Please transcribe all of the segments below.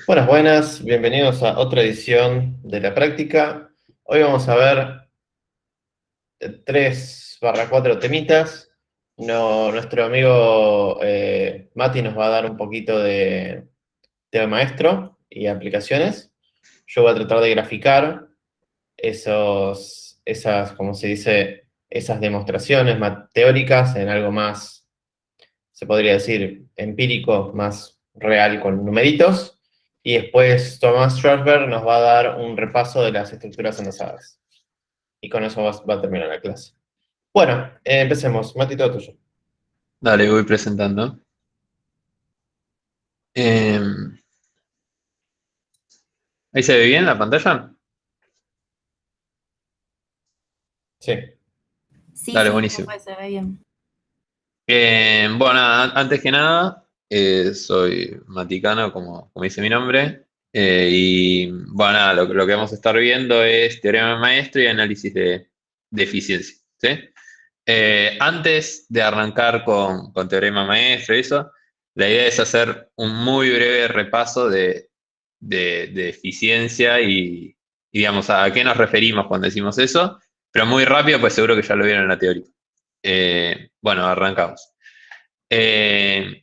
Buenas, buenas, bienvenidos a otra edición de la práctica. Hoy vamos a ver 3/4 temitas. Nuestro amigo Mati nos va a dar un poquito de tema maestro y aplicaciones. Yo voy a tratar de graficar ¿cómo se dice? Esas demostraciones teóricas en algo más, se podría decir, empírico, más real con numeritos. Y después Thomas Strasberg nos va a dar un repaso de las estructuras enlazadas. Y con eso va a terminar la clase. Bueno, empecemos. Mati, todo tuyo. Dale, voy presentando. Eh, ¿Ahí se ve bien la pantalla? Sí. Sí, Dale, sí, buenísimo. profe, se ve bien. Bueno, antes que nada, soy Maticano, como dice mi nombre. Y bueno, nada, lo que vamos a estar viendo es teorema de maestro y análisis de eficiencia. ¿Sí? Antes de arrancar con teorema maestro y eso, la idea es hacer un muy breve repaso de eficiencia y, digamos, a qué nos referimos cuando decimos eso, pero muy rápido, pues seguro que ya lo vieron en la teoría. Bueno, arrancamos.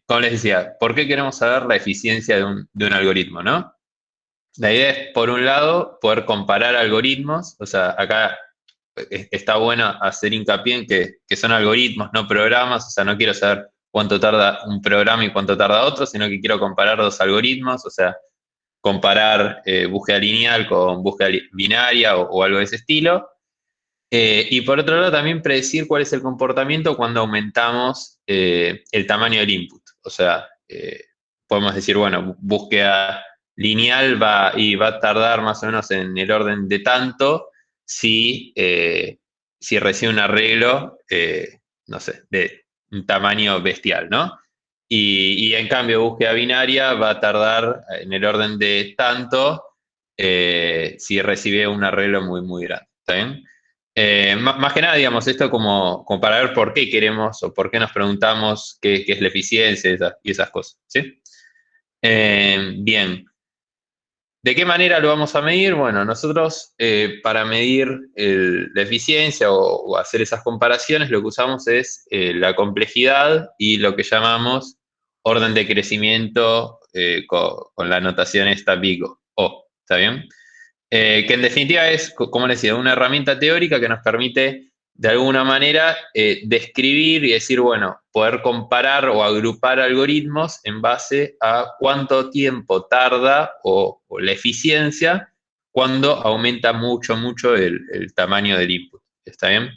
Como les decía, ¿por qué queremos saber la eficiencia de un algoritmo, no? La idea es, por un lado, poder comparar algoritmos, o sea, acá está bueno hacer hincapié en que son algoritmos, no programas, o sea, no quiero saber cuánto tarda un programa y cuánto tarda otro, sino que quiero comparar dos algoritmos, o sea, comparar búsqueda lineal con búsqueda binaria o algo de ese estilo. Y por otro lado, también predecir cuál es el comportamiento cuando aumentamos el tamaño del input. O sea, podemos decir, bueno, búsqueda lineal va a tardar más o menos en el orden de tanto si recibe un arreglo, no sé, de un tamaño bestial, ¿no? Y en cambio, búsqueda binaria va a tardar en el orden de tanto si recibe un arreglo muy, muy grande. ¿Está bien? Más que nada, digamos, esto como para ver por qué queremos o por qué nos preguntamos qué es la eficiencia y esas cosas, ¿sí? Bien, ¿de qué manera lo vamos a medir? Bueno, nosotros para medir la eficiencia o hacer esas comparaciones lo que usamos es la complejidad y lo que llamamos orden de crecimiento con la notación esta big O, ¿está bien? Que en definitiva es, como les decía, una herramienta teórica que nos permite de alguna manera describir y decir, bueno, poder comparar o agrupar algoritmos en base a cuánto tiempo tarda o la eficiencia cuando aumenta mucho, mucho el tamaño del input. ¿Está bien?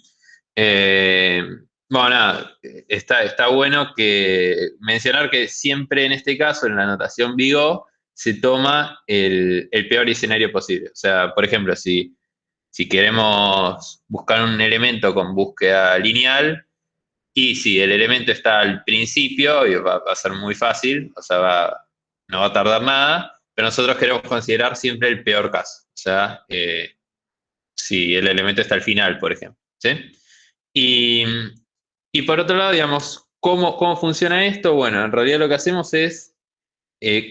Eh, bueno, nada, está bueno que mencionar que siempre en este caso, en la notación Big O, se toma el peor escenario posible. O sea, por ejemplo, si queremos buscar un elemento con búsqueda lineal, y si el elemento está al principio, va a ser muy fácil, o sea, no va a tardar nada, pero nosotros queremos considerar siempre el peor caso. O sea, si el elemento está al final, por ejemplo. ¿Sí? Y, y por otro lado, digamos, ¿cómo funciona esto? Bueno, en realidad lo que hacemos es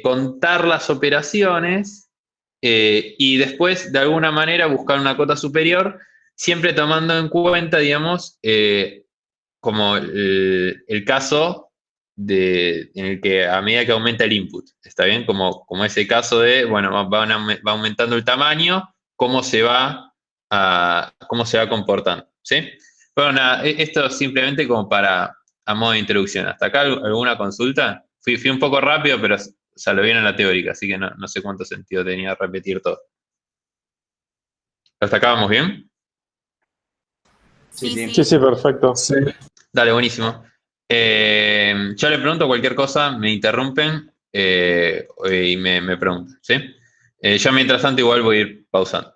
contar las operaciones y después, de alguna manera, buscar una cota superior, siempre tomando en cuenta, digamos, como el caso en el que a medida que aumenta el input, ¿está bien? Como ese caso de, bueno, va aumentando el tamaño, cómo se va comportando, ¿sí? Bueno, nada, esto simplemente como a modo de introducción. ¿Hasta acá alguna consulta? Fui un poco rápido, pero o sea, lo vieron en la teórica, así que no sé cuánto sentido tenía repetir todo. ¿Hasta acá vamos bien? Sí, Sí, sí. sí, perfecto. Dale, buenísimo. Yo le pregunto cualquier cosa, me interrumpen y me preguntan, ¿sí? Yo mientras tanto igual voy a ir pausando.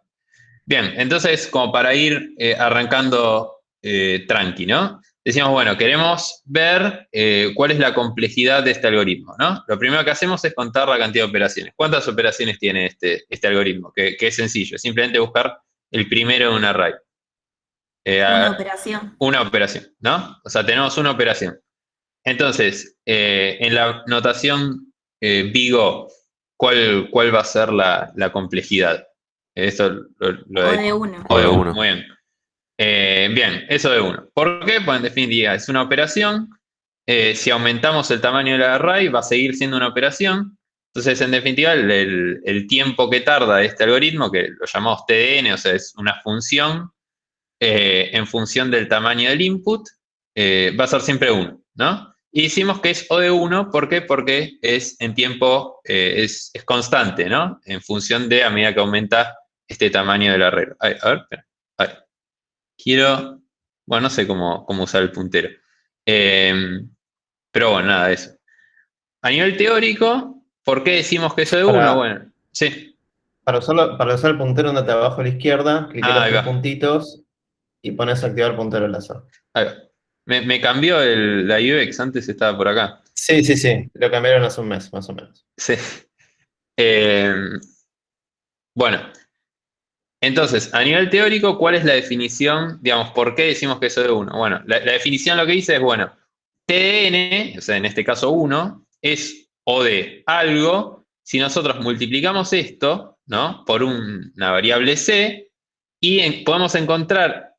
Bien, entonces como para ir arrancando tranqui, ¿no? Decimos, bueno, queremos ver cuál es la complejidad de este algoritmo, ¿no? Lo primero que hacemos es contar la cantidad de operaciones. ¿Cuántas operaciones tiene este algoritmo? Que es sencillo, es simplemente buscar el primero de un array. Una operación. Una operación, ¿no? O sea, tenemos una operación. Entonces, en la notación Big O, ¿cuál va a ser la complejidad? Eso lo O de de 1. O de O de 1. uno. Muy bien. Bien, eso de 1. ¿Por qué? Pues en definitiva es una operación. Si aumentamos el tamaño del array, va a seguir siendo una operación. Entonces, en definitiva, el tiempo que tarda este algoritmo, que lo llamamos TDN, o sea, es una función en función del tamaño del input, va a ser siempre 1, ¿no? Y decimos que es O de 1, ¿por qué? Porque es en tiempo, es constante, ¿no? En función de a medida que aumenta este tamaño del array. A ver, espera. A ver. Quiero, bueno, no sé cómo usar el puntero. Pero bueno, nada de eso. A nivel teórico, ¿por qué decimos que eso de 1? Bueno, sí. Para usar el puntero, andate abajo a la izquierda, cliqué los Ahí tres va. puntitos y pones a activar el puntero láser. Ahí va. Me cambió la UX, antes estaba por acá. Sí, sí, sí. Lo cambiaron hace un mes, más o menos. Sí. Bueno, entonces, a nivel teórico, ¿cuál es la definición? Digamos, ¿por qué decimos que eso de 1? Bueno, la definición lo que dice es, bueno, TN, o sea, en este caso 1, es O de algo. Si nosotros multiplicamos esto, ¿no? Por una variable C, y podemos encontrar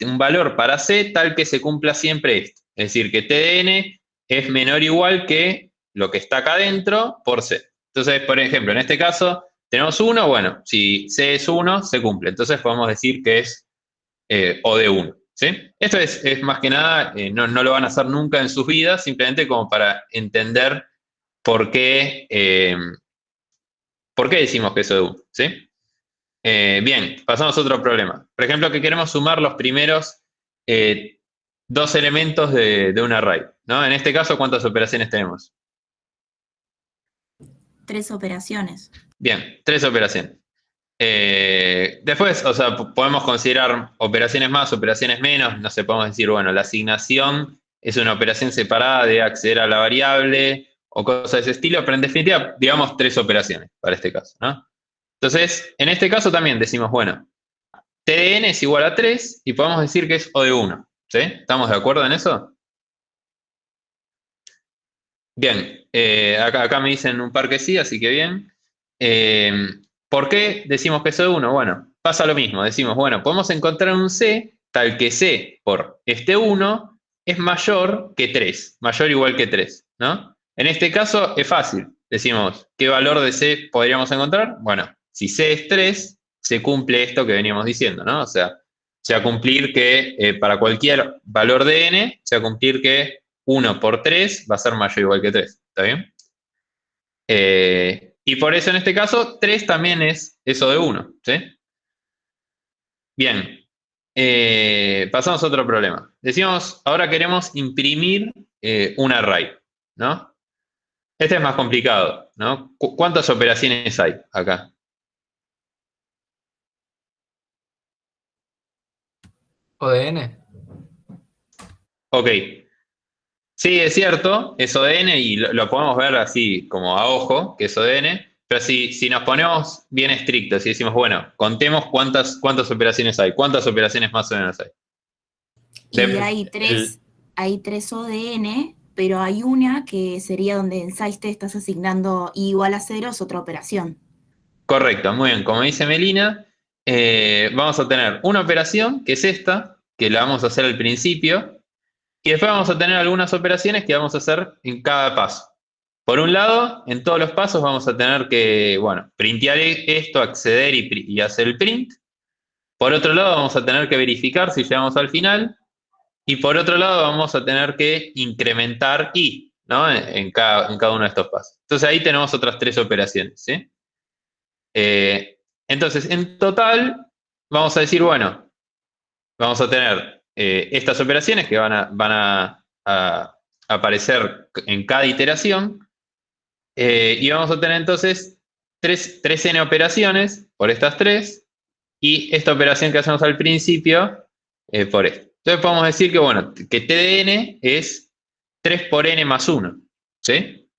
un valor para C tal que se cumpla siempre esto. Es decir, que TDN es menor o igual que lo que está acá adentro por C. Entonces, por ejemplo, en este caso tenemos 1, bueno, si C es 1, se cumple. Entonces podemos decir que es O de 1. ¿Sí? Esto es más que nada, no lo van a hacer nunca en sus vidas, simplemente como para entender por qué decimos que eso de 1. ¿Sí? Bien, pasamos a otro problema. Por ejemplo, que queremos sumar los primeros dos elementos de un array, ¿no? En este caso, ¿cuántas operaciones tenemos? 3 operaciones. Bien, 3 operaciones. Después, o sea, podemos considerar operaciones más, operaciones menos. No sé, podemos decir, bueno, la asignación es una operación separada de acceder a la variable o cosas de ese estilo, pero en definitiva, digamos 3 operaciones para este caso, ¿no? Entonces, en este caso también decimos, bueno, TDN es igual a 3 y podemos decir que es O de 1. ¿Sí? ¿Estamos de acuerdo en eso? Bien, acá me dicen un par que sí, así que bien. ¿Por qué decimos que es O de 1? Bueno, pasa lo mismo. Decimos, bueno, podemos encontrar un C tal que C por este 1 es mayor que 3, mayor o igual que 3, ¿no? En este caso es fácil. Decimos, ¿qué valor de C podríamos encontrar? Bueno, si C es 3, se cumple esto que veníamos diciendo, ¿no? O sea, se va a cumplir que para cualquier valor de n, se va a cumplir que 1 por 3 va a ser mayor o igual que 3. ¿Está bien? Y por eso en este caso 3 también es eso de 1. ¿Sí? Bien. Pasamos a otro problema. Decimos, ahora queremos imprimir un array, ¿no? Este es más complicado, ¿no? ¿Cuántas operaciones hay acá? O de n. Ok. Sí, es cierto, es ODN y lo podemos ver así como a ojo, que es ODN, pero si nos ponemos bien estrictos y decimos, bueno, contemos cuántas operaciones hay, cuántas operaciones más o menos hay. Y hay 3 ODN, pero hay una que sería donde en SciSte estás asignando I igual a 0, es otra operación. Correcto, muy bien, como dice Melina, vamos a tener una operación, que es esta, que la vamos a hacer al principio, y después vamos a tener algunas operaciones que vamos a hacer en cada paso. Por un lado, en todos los pasos vamos a tener que, bueno, printear esto, acceder y hacer el print. Por otro lado, vamos a tener que verificar si llegamos al final. Y por otro lado, vamos a tener que incrementar i, ¿no? En cada uno de estos pasos. Entonces ahí tenemos otras 3 operaciones, ¿sí? Entonces, en total, vamos a decir, bueno, vamos a tener estas operaciones que van a aparecer en cada iteración. Y vamos a tener entonces 3n operaciones por estas 3 y esta operación que hacemos al principio por esto. Entonces podemos decir que, bueno, que TDN es 3 por n más 1. ¿Sí?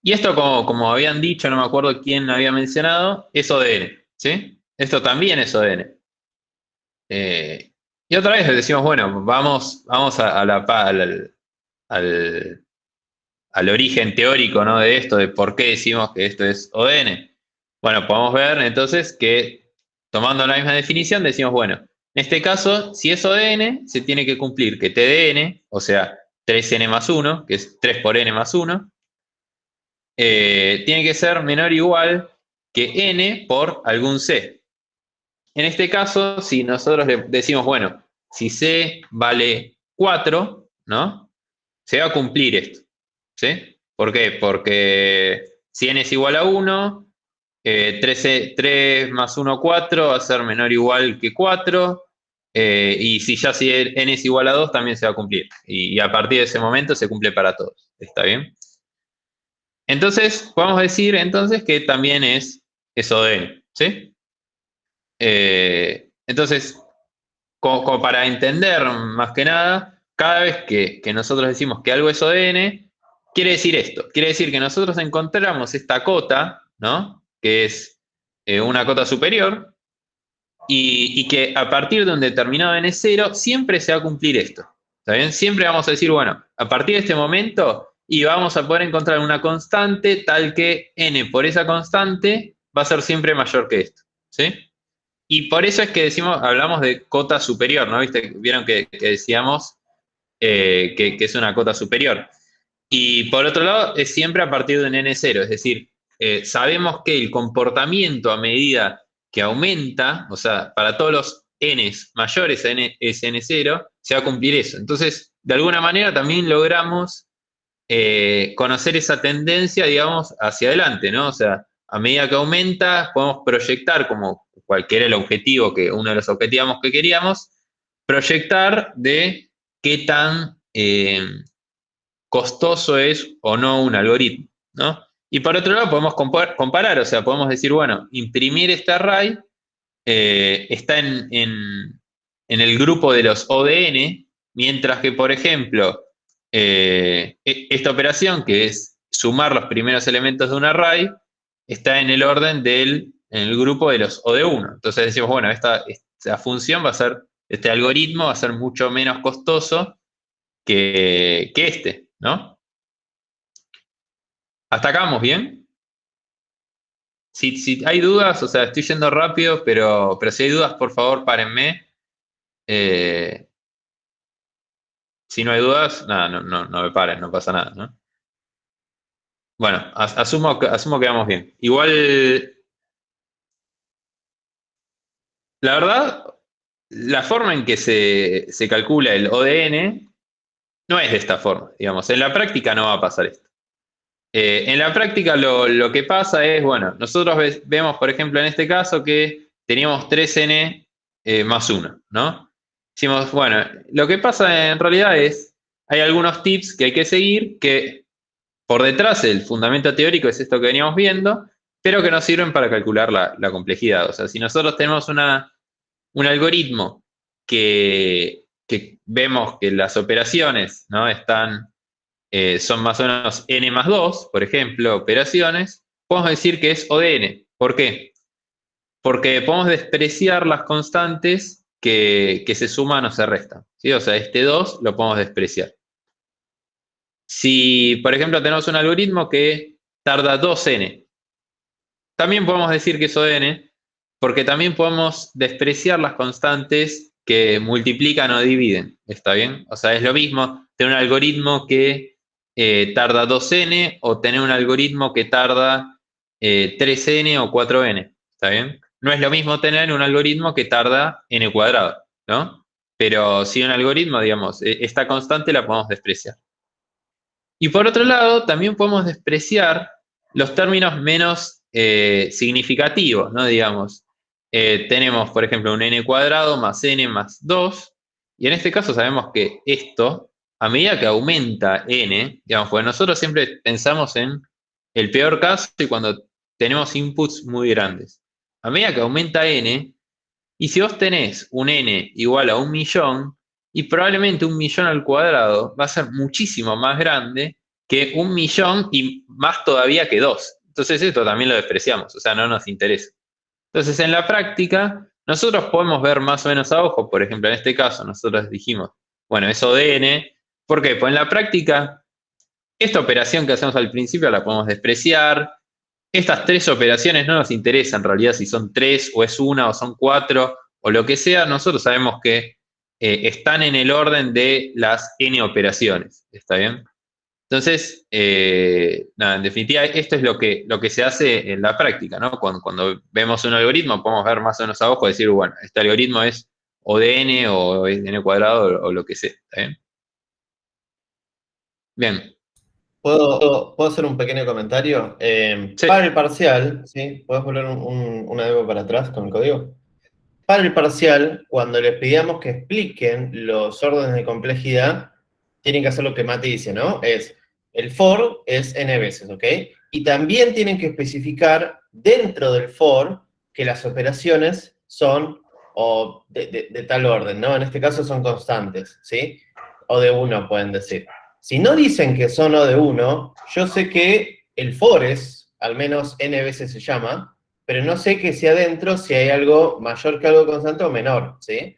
Y esto, como habían dicho, no me acuerdo quién había mencionado, es ODN. ¿Sí? Esto también es ODN. Y otra vez decimos, bueno, vamos a al origen teórico, ¿no? De esto, de por qué decimos que esto es ODN. Bueno, podemos ver entonces que tomando la misma definición decimos, bueno, en este caso, si es ODN, se tiene que cumplir que TDN, o sea, 3n más 1, que es 3 por n más 1, tiene que ser menor o igual que n por algún c. En este caso, si nosotros le decimos, bueno, si c vale 4, ¿no? Se va a cumplir esto, ¿sí? ¿Por qué? Porque si n es igual a 1, 3 más 1, 4, va a ser menor o igual que 4, y si n es igual a 2, también se va a cumplir. Y a partir de ese momento se cumple para todos. ¿Está bien? Entonces, podemos decir entonces que también es ODN, ¿sí? Entonces, como para entender más que nada, cada vez que nosotros decimos que algo es ODN, quiere decir esto. Quiere decir que nosotros encontramos esta cota, ¿no? Que es una cota superior, y que a partir de un determinado n0 siempre se va a cumplir esto. ¿Está bien? Siempre vamos a decir, bueno, a partir de este momento y vamos a poder encontrar una constante tal que n por esa constante va a ser siempre mayor que esto. ¿Sí? Y por eso es que hablamos de cota superior, ¿no? ¿Viste? Vieron que decíamos que es una cota superior. Y por otro lado, es siempre a partir de un n0, es decir, sabemos que el comportamiento a medida que aumenta, o sea, para todos los n's mayores a n es n0, se va a cumplir eso. Entonces, de alguna manera también logramos conocer esa tendencia, digamos, hacia adelante, ¿no? O sea, a medida que aumenta, podemos proyectar, como cualquiera el objetivo, uno de los objetivos que queríamos, proyectar de qué tan costoso es o no un algoritmo, ¿no? Y por otro lado podemos comparar, o sea, podemos decir, bueno, imprimir este array está en el grupo de los ODN, mientras que, por ejemplo, esta operación, que es sumar los primeros elementos de un array, está en el orden en el grupo de los OD1. Entonces decimos, bueno, esta función va a ser, este algoritmo va a ser mucho menos costoso que este, ¿no? ¿Hasta acá vamos bien? Si hay dudas, o sea, estoy yendo rápido, pero si hay dudas, por favor, párenme. Si no hay dudas, nada, no me paren, no pasa nada, ¿no? Bueno, asumo que vamos bien. Igual, la verdad, la forma en que se calcula el ODN no es de esta forma, digamos. En la práctica no va a pasar esto. En la práctica lo que pasa es, bueno, nosotros vemos, por ejemplo, en este caso que teníamos 3n más 1, ¿no? Decimos, bueno, lo que pasa en realidad es, hay algunos tips que hay que seguir, que por detrás el fundamento teórico es esto que veníamos viendo, pero que nos sirven para calcular la complejidad. O sea, si nosotros tenemos un algoritmo que vemos que las operaciones, ¿no? son más o menos n más 2, por ejemplo, operaciones, podemos decir que es ODN. ¿Por qué? Porque podemos despreciar las constantes que se suman o se restan, ¿sí? O sea, este 2 lo podemos despreciar. Si, por ejemplo, tenemos un algoritmo que tarda 2n, también podemos decir que es ODN, porque también podemos despreciar las constantes que multiplican o dividen. ¿Está bien? O sea, es lo mismo tener un algoritmo que tarda 2n o tener un algoritmo que tarda 3n o 4n. ¿Está bien? No es lo mismo tener un algoritmo que tarda n cuadrado, ¿no? Pero si un algoritmo, digamos, esta constante la podemos despreciar. Y por otro lado, también podemos despreciar los términos menos significativos, ¿no? Digamos, tenemos, por ejemplo, un n cuadrado más n más 2, y en este caso sabemos que esto, a medida que aumenta n, digamos, porque nosotros siempre pensamos en el peor caso y cuando tenemos inputs muy grandes. A medida que aumenta n, y si vos tenés un n igual a 1.000.000, y probablemente 1.000.000 al cuadrado va a ser muchísimo más grande que 1.000.000 y más todavía que 2. Entonces esto también lo despreciamos, o sea, no nos interesa. Entonces en la práctica, nosotros podemos ver más o menos a ojo, por ejemplo, en este caso nosotros dijimos, bueno, es ODN. ¿Por qué? Pues en la práctica esta operación que hacemos al principio la podemos despreciar. Estas 3 operaciones no nos interesan en realidad si son 3 o es una o son 4 o lo que sea. Nosotros sabemos que están en el orden de las n operaciones. ¿Está bien? Entonces, nada, en definitiva, esto es lo que se hace en la práctica, ¿no? Cuando vemos un algoritmo, podemos ver más o menos abajo y decir, bueno, este algoritmo es o de n o es de n cuadrado o lo que sea. ¿Está bien? Bien. ¿Puedo hacer un pequeño comentario? Sí. Para el parcial, ¿sí? ¿Puedes volver una demo para atrás con el código? Para el parcial, cuando les pidamos que expliquen los órdenes de complejidad, tienen que hacer lo que Mati dice, ¿no? El for es n veces, ¿ok? Y también tienen que especificar dentro del for que las operaciones son de tal orden, ¿no? En este caso son constantes, ¿sí? O de 1 pueden decir. Si no dicen que son O de 1, yo sé que el for es, al menos n veces se llama, pero no sé que si adentro, si hay algo mayor que algo constante o menor, ¿sí?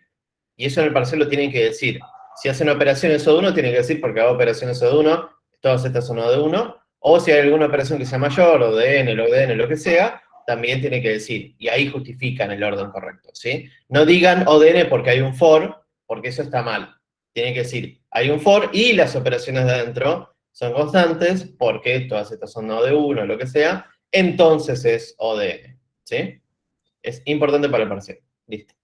Y eso en el parcial lo tienen que decir. Si hacen operaciones O de 1, tienen que decir porque hago operaciones O de 1, todas estas son O de 1, o si hay alguna operación que sea mayor, o de n, log de n, lo que sea, también tienen que decir, y ahí justifican el orden correcto, ¿sí? No digan O de n porque hay un for, porque eso está mal. Tienen que decir, hay un for y las operaciones de adentro son constantes, porque todas estas son O de 1, lo que sea, entonces es O de n, ¿sí? Es importante para el parcial. Listo.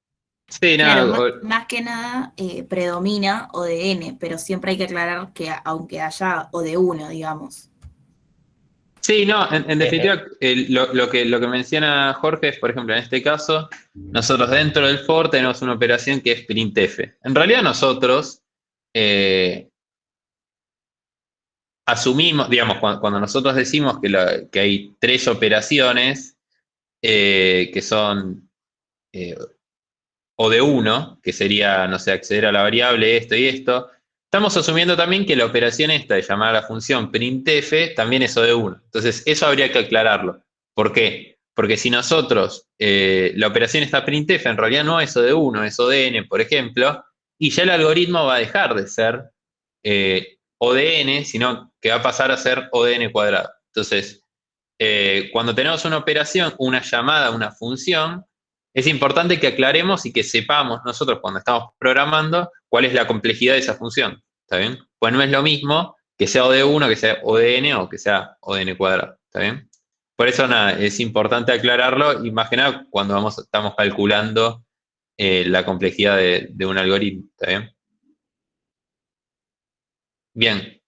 Sí, Claro, nada. más que nada predomina O de n, pero siempre hay que aclarar que aunque haya O de 1, digamos. Sí, no, en definitiva, lo que menciona Jorge es, por ejemplo, en este caso, nosotros dentro del for tenemos una operación que es printf. En realidad nosotros asumimos, digamos, cuando nosotros decimos que hay 3 operaciones que son o de 1, que sería, no sé, acceder a la variable esto y esto, estamos asumiendo también que la operación esta de llamar a la función printf también es o de 1. Entonces, eso habría que aclararlo. ¿Por qué? Porque si nosotros, la operación esta printf en realidad no es o de 1, es o de n, por ejemplo, y ya el algoritmo va a dejar de ser o de n, sino que va a pasar a ser o de n cuadrado. Entonces, cuando tenemos una operación, una llamada, una función, es importante que aclaremos y que sepamos nosotros cuando estamos programando cuál es la complejidad de esa función. ¿Está bien? Pues no es lo mismo que sea O de 1, que sea O de n o que sea O de n cuadrado. ¿Está bien? Por eso nada, es importante aclararlo y más que nada cuando estamos calculando la complejidad de un algoritmo. ¿Está bien? Bien.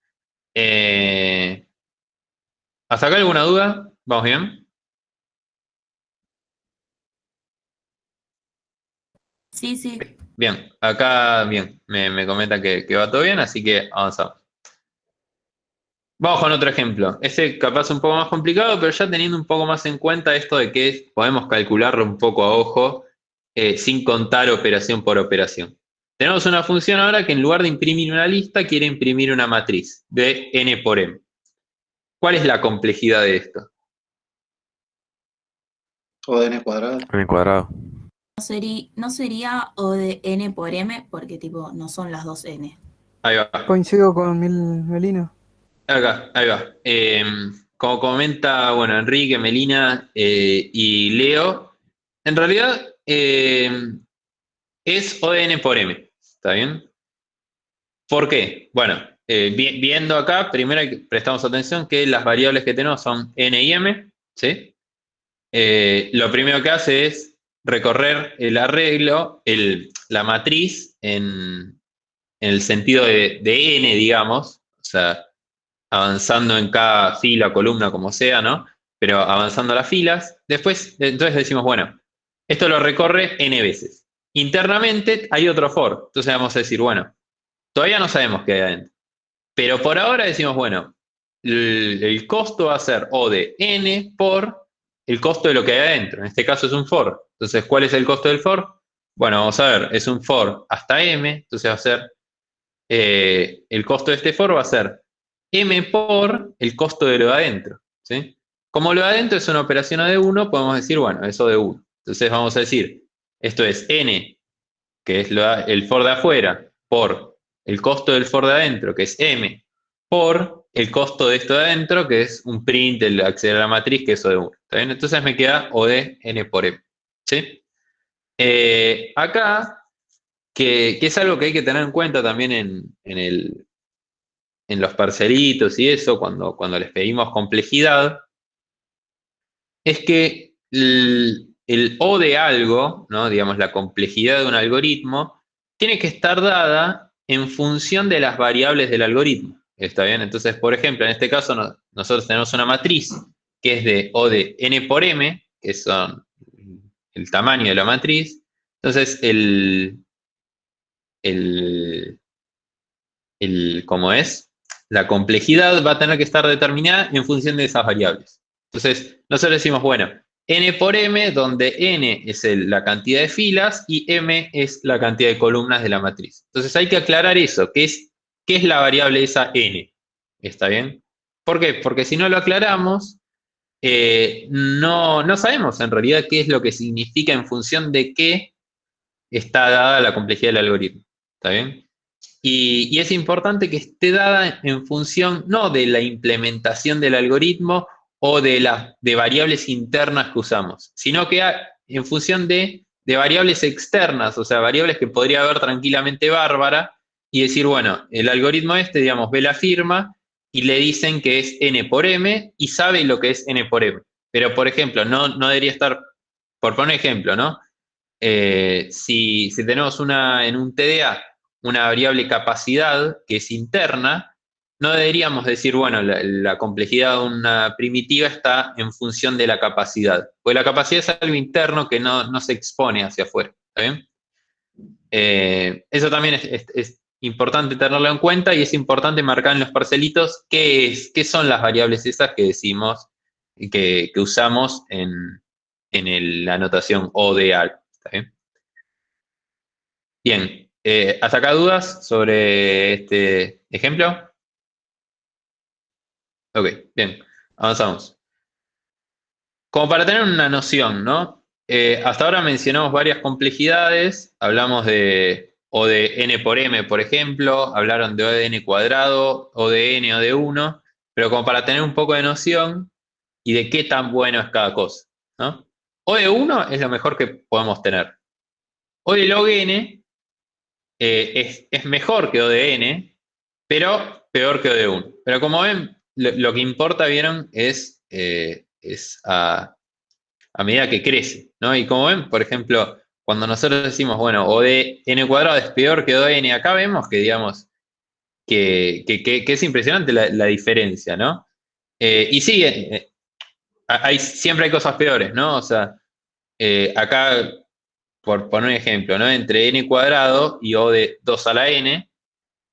¿Hasta acá alguna duda? ¿Vamos bien? Sí, sí. Bien, acá bien, me comenta que va todo bien, así que avanzamos. Vamos con otro ejemplo. Este capaz un poco más complicado, pero ya teniendo un poco más en cuenta esto de que podemos calcularlo un poco a ojo, sin contar operación por operación. Tenemos una función ahora que en lugar de imprimir una lista, quiere imprimir una matriz de n por m. ¿Cuál es la complejidad de esto? O de n cuadrado. N cuadrado. No sería O de n por m, porque tipo no son las dos n. Ahí va. Coincido con Melina. Acá, ahí va. Como comenta, bueno, Enrique, Melina y Leo, en realidad es O de n por m, ¿está bien? ¿Por qué? Bueno, viendo acá, primero prestamos atención que las variables que tenemos son n y m, ¿sí? Lo primero que hace es recorrer el arreglo, la matriz en el sentido de n, digamos, o sea, avanzando en cada fila, columna, como sea, ¿no? Pero avanzando las filas. Después, entonces decimos, bueno, esto lo recorre n veces. Internamente hay otro for. Entonces vamos a decir, bueno, todavía no sabemos qué hay adentro. Pero por ahora decimos, bueno, el costo va a ser O de n por el costo de lo que hay adentro. En este caso es un for. Entonces, ¿cuál es el costo del for? Bueno, vamos a ver, es un for hasta m. Entonces va a ser, el costo de este for va a ser m por el costo de lo de adentro, ¿sí? Como lo de adentro es una operación de 1, podemos decir, bueno, eso de 1. Entonces vamos a decir, esto es n, que es el for de afuera, por el costo del for de adentro, que es m, por el costo de esto de adentro, que es un print, el acceder a la matriz, que es O de 1. ¿Está bien? Entonces me queda O de n por m. ¿Sí? Acá, que es algo que hay que tener en cuenta también en los parcelitos y eso, cuando les pedimos complejidad, es que el O de algo, ¿no? Digamos, la complejidad de un algoritmo, tiene que estar dada en función de las variables del algoritmo. ¿Está bien? Entonces, por ejemplo, en este caso nosotros tenemos una matriz que es de O de n por m, que son el tamaño de la matriz. Entonces, ¿cómo es? La complejidad va a tener que estar determinada en función de esas variables. Entonces, nosotros decimos, bueno, n por m, donde n es la cantidad de filas y m es la cantidad de columnas de la matriz. Entonces, hay que aclarar eso, ¿qué es la variable esa n? ¿Está bien? ¿Por qué? Porque si no lo aclaramos, no sabemos en realidad qué es lo que significa en función de qué está dada la complejidad del algoritmo. ¿Está bien? Y es importante que esté dada en función no de la implementación del algoritmo o de variables internas que usamos, sino que en función de variables externas, o sea, variables que podría haber tranquilamente Bárbara y decir, bueno, el algoritmo digamos, ve la firma y le dicen que es n por m y sabe lo que es n por m. Pero, por ejemplo, no debería estar, por poner ejemplo, ¿no? Si tenemos en un TDA una variable capacidad que es interna, no deberíamos decir, bueno, la complejidad de una primitiva está en función de la capacidad, porque la capacidad es algo interno que no se expone hacia afuera. ¿Está bien? Eso también es importante tenerlo en cuenta y es importante marcar en los parcelitos qué son las variables esas que decimos, que usamos en la notación O de algo. ¿Está bien? Bien, ¿hasta acá dudas sobre este ejemplo? Ok, bien, avanzamos. Como para tener una noción, ¿no? Hasta ahora mencionamos varias complejidades, hablamos de O de n por m, por ejemplo, hablaron de O de n cuadrado, O de n, O de 1, pero como para tener un poco de noción y de qué tan bueno es cada cosa, ¿no? O de 1 es lo mejor que podemos tener. O de log n es mejor que O de n, pero peor que O de 1. Pero como ven, lo que importa, vieron, es a medida que crece, ¿no? Y como ven, por ejemplo, cuando nosotros decimos, bueno, O de n cuadrado es peor que O de n, acá vemos que, digamos, que es impresionante la diferencia, ¿no? Y sí, siempre hay cosas peores, ¿no? O sea, acá, por poner un ejemplo, ¿no? Entre n cuadrado y O de 2 a la n,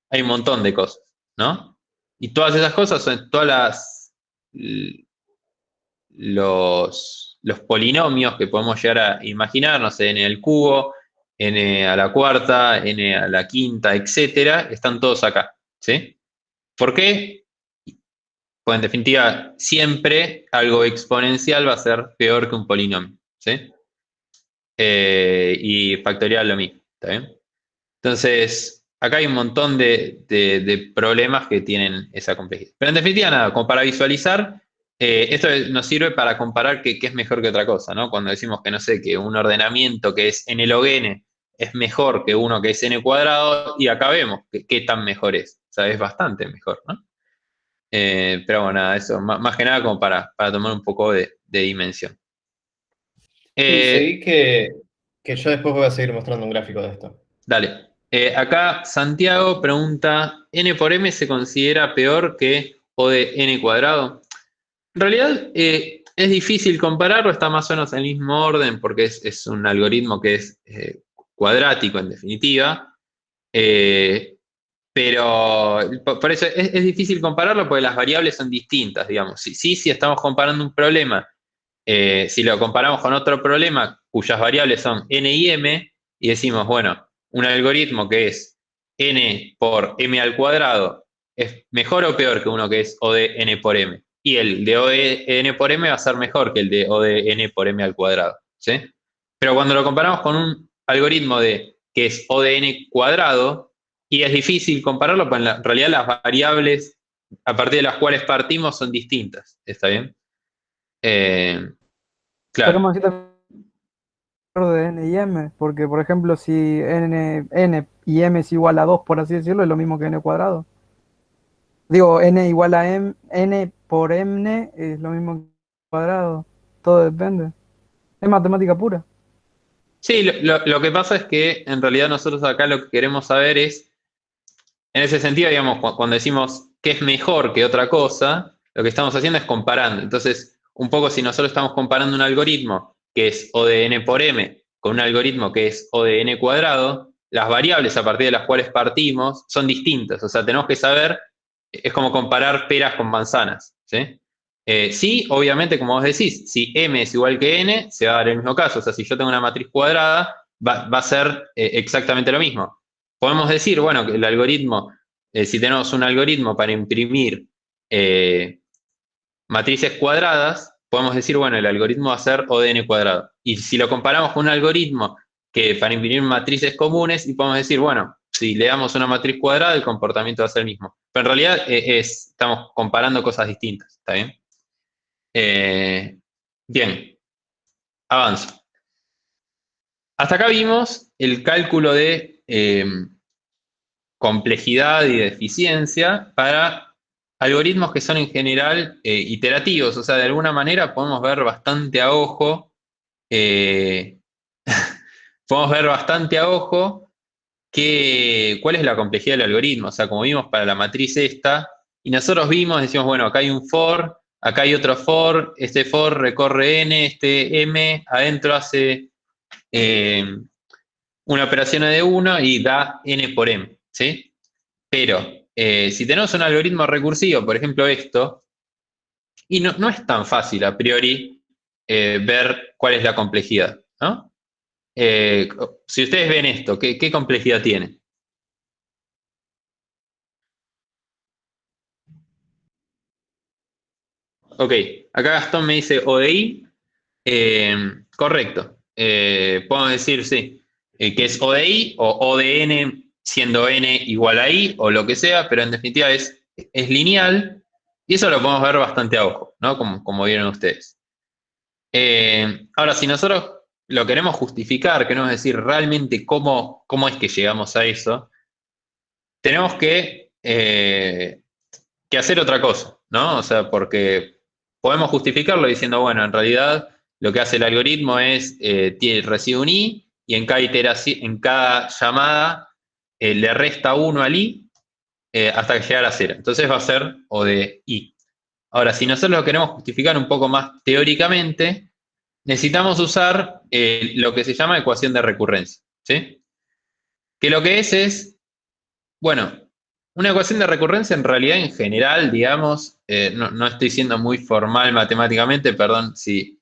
hay un montón de cosas, ¿no? Y todas esas cosas son todas los polinomios que podemos llegar a imaginar, no sé, n al cubo, n a la cuarta, n a la quinta, etcétera, están todos acá, ¿sí? ¿Por qué? Pues en definitiva, siempre algo exponencial va a ser peor que un polinomio, ¿sí? Y factorial lo mismo, ¿está bien? Entonces, acá hay un montón de problemas que tienen esa complejidad. Pero en definitiva, nada, como para visualizar, esto nos sirve para comparar qué es mejor que otra cosa, ¿no? Cuando decimos que, no sé, que un ordenamiento que es n log n es mejor que uno que es n cuadrado, y acá vemos qué tan mejor es. O sea, es bastante mejor, ¿no? Pero bueno, nada, eso, más que nada como para tomar un poco de dimensión. Sí, seguí que yo después voy a seguir mostrando un gráfico de esto. Dale. Acá Santiago pregunta, ¿n por m se considera peor que O de n cuadrado? En realidad es difícil compararlo, está más o menos en el mismo orden porque es un algoritmo que es cuadrático en definitiva, pero por eso es difícil compararlo porque las variables son distintas, digamos. Si estamos comparando un problema, si lo comparamos con otro problema cuyas variables son n y m, y decimos, bueno, un algoritmo que es n por m al cuadrado es mejor o peor que uno que es O de n por m. Y el de O de n por m va a ser mejor que el de O de n por m al cuadrado, ¿sí? Pero cuando lo comparamos con un algoritmo que es O de n cuadrado, y es difícil compararlo, porque en realidad las variables a partir de las cuales partimos son distintas, ¿está bien? Claro. Podemos decir también de n y m, porque por ejemplo, si n y m es igual a 2, por así decirlo, es lo mismo que n cuadrado. Digo, n igual a n por n es lo mismo que cuadrado. Todo depende. Es matemática pura. Sí, lo que pasa es que en realidad nosotros acá lo que queremos saber es, en ese sentido, digamos, cuando decimos qué es mejor que otra cosa, lo que estamos haciendo es comparando. Entonces, un poco si nosotros estamos comparando un algoritmo que es O de n por m con un algoritmo que es O de n cuadrado, las variables a partir de las cuales partimos son distintas. O sea, tenemos que saber, es como comparar peras con manzanas, ¿sí? Sí, obviamente, como vos decís, si m es igual que n, se va a dar el mismo caso. O sea, si yo tengo una matriz cuadrada, va a ser exactamente lo mismo. Podemos decir, bueno, que el algoritmo, si tenemos un algoritmo para imprimir matrices cuadradas, podemos decir, bueno, el algoritmo va a ser O de n cuadrado. Y si lo comparamos con un algoritmo que para imprimir matrices comunes, y podemos decir, bueno, si le damos una matriz cuadrada, el comportamiento va a ser el mismo. Pero en realidad estamos comparando cosas distintas, ¿está bien? Bien, avanzo. Hasta acá vimos el cálculo de complejidad y de eficiencia para algoritmos que son en general iterativos, o sea, de alguna manera podemos ver bastante a ojo, eh, podemos ver bastante a ojo cuál es la complejidad del algoritmo, o sea, como vimos para la matriz esta, y nosotros vimos, decimos, bueno, acá hay un for, acá hay otro for, este for recorre n, este m, adentro hace una operación de 1 y da n por m, ¿sí? Pero si tenemos un algoritmo recursivo, por ejemplo esto, y no es tan fácil a priori ver cuál es la complejidad, ¿no? Si ustedes ven esto, ¿qué complejidad tiene? Ok, acá Gastón me dice ODI, correcto. Podemos decir, sí, que es ODI o ODN siendo n igual a i o lo que sea, pero en definitiva es lineal y eso lo podemos ver bastante a ojo, ¿no? Como vieron ustedes. Ahora, si nosotros lo queremos justificar, queremos decir realmente cómo es que llegamos a eso, tenemos que hacer otra cosa, ¿no? O sea, porque podemos justificarlo diciendo, bueno, en realidad lo que hace el algoritmo es, recibe un i y en cada iteración, en cada llamada le resta 1 al i hasta que llegara a 0. Entonces va a ser O de i. Ahora, si nosotros lo queremos justificar un poco más teóricamente, necesitamos usar lo que se llama ecuación de recurrencia, ¿sí? Que lo que es, bueno, una ecuación de recurrencia en realidad en general, digamos, no estoy siendo muy formal matemáticamente, perdón si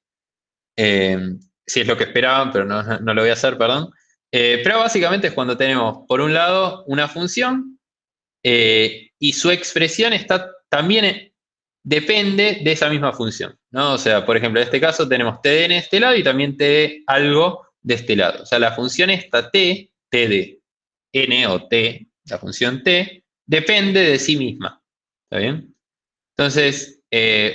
es lo que esperaban, pero no lo voy a hacer, perdón. Pero básicamente es cuando tenemos, por un lado, una función y su expresión también depende de esa misma función, ¿no? O sea, por ejemplo, en este caso tenemos t de n de este lado y también t de algo de este lado. O sea, la función esta t de n o t, la función t, depende de sí misma. ¿Está bien? Entonces,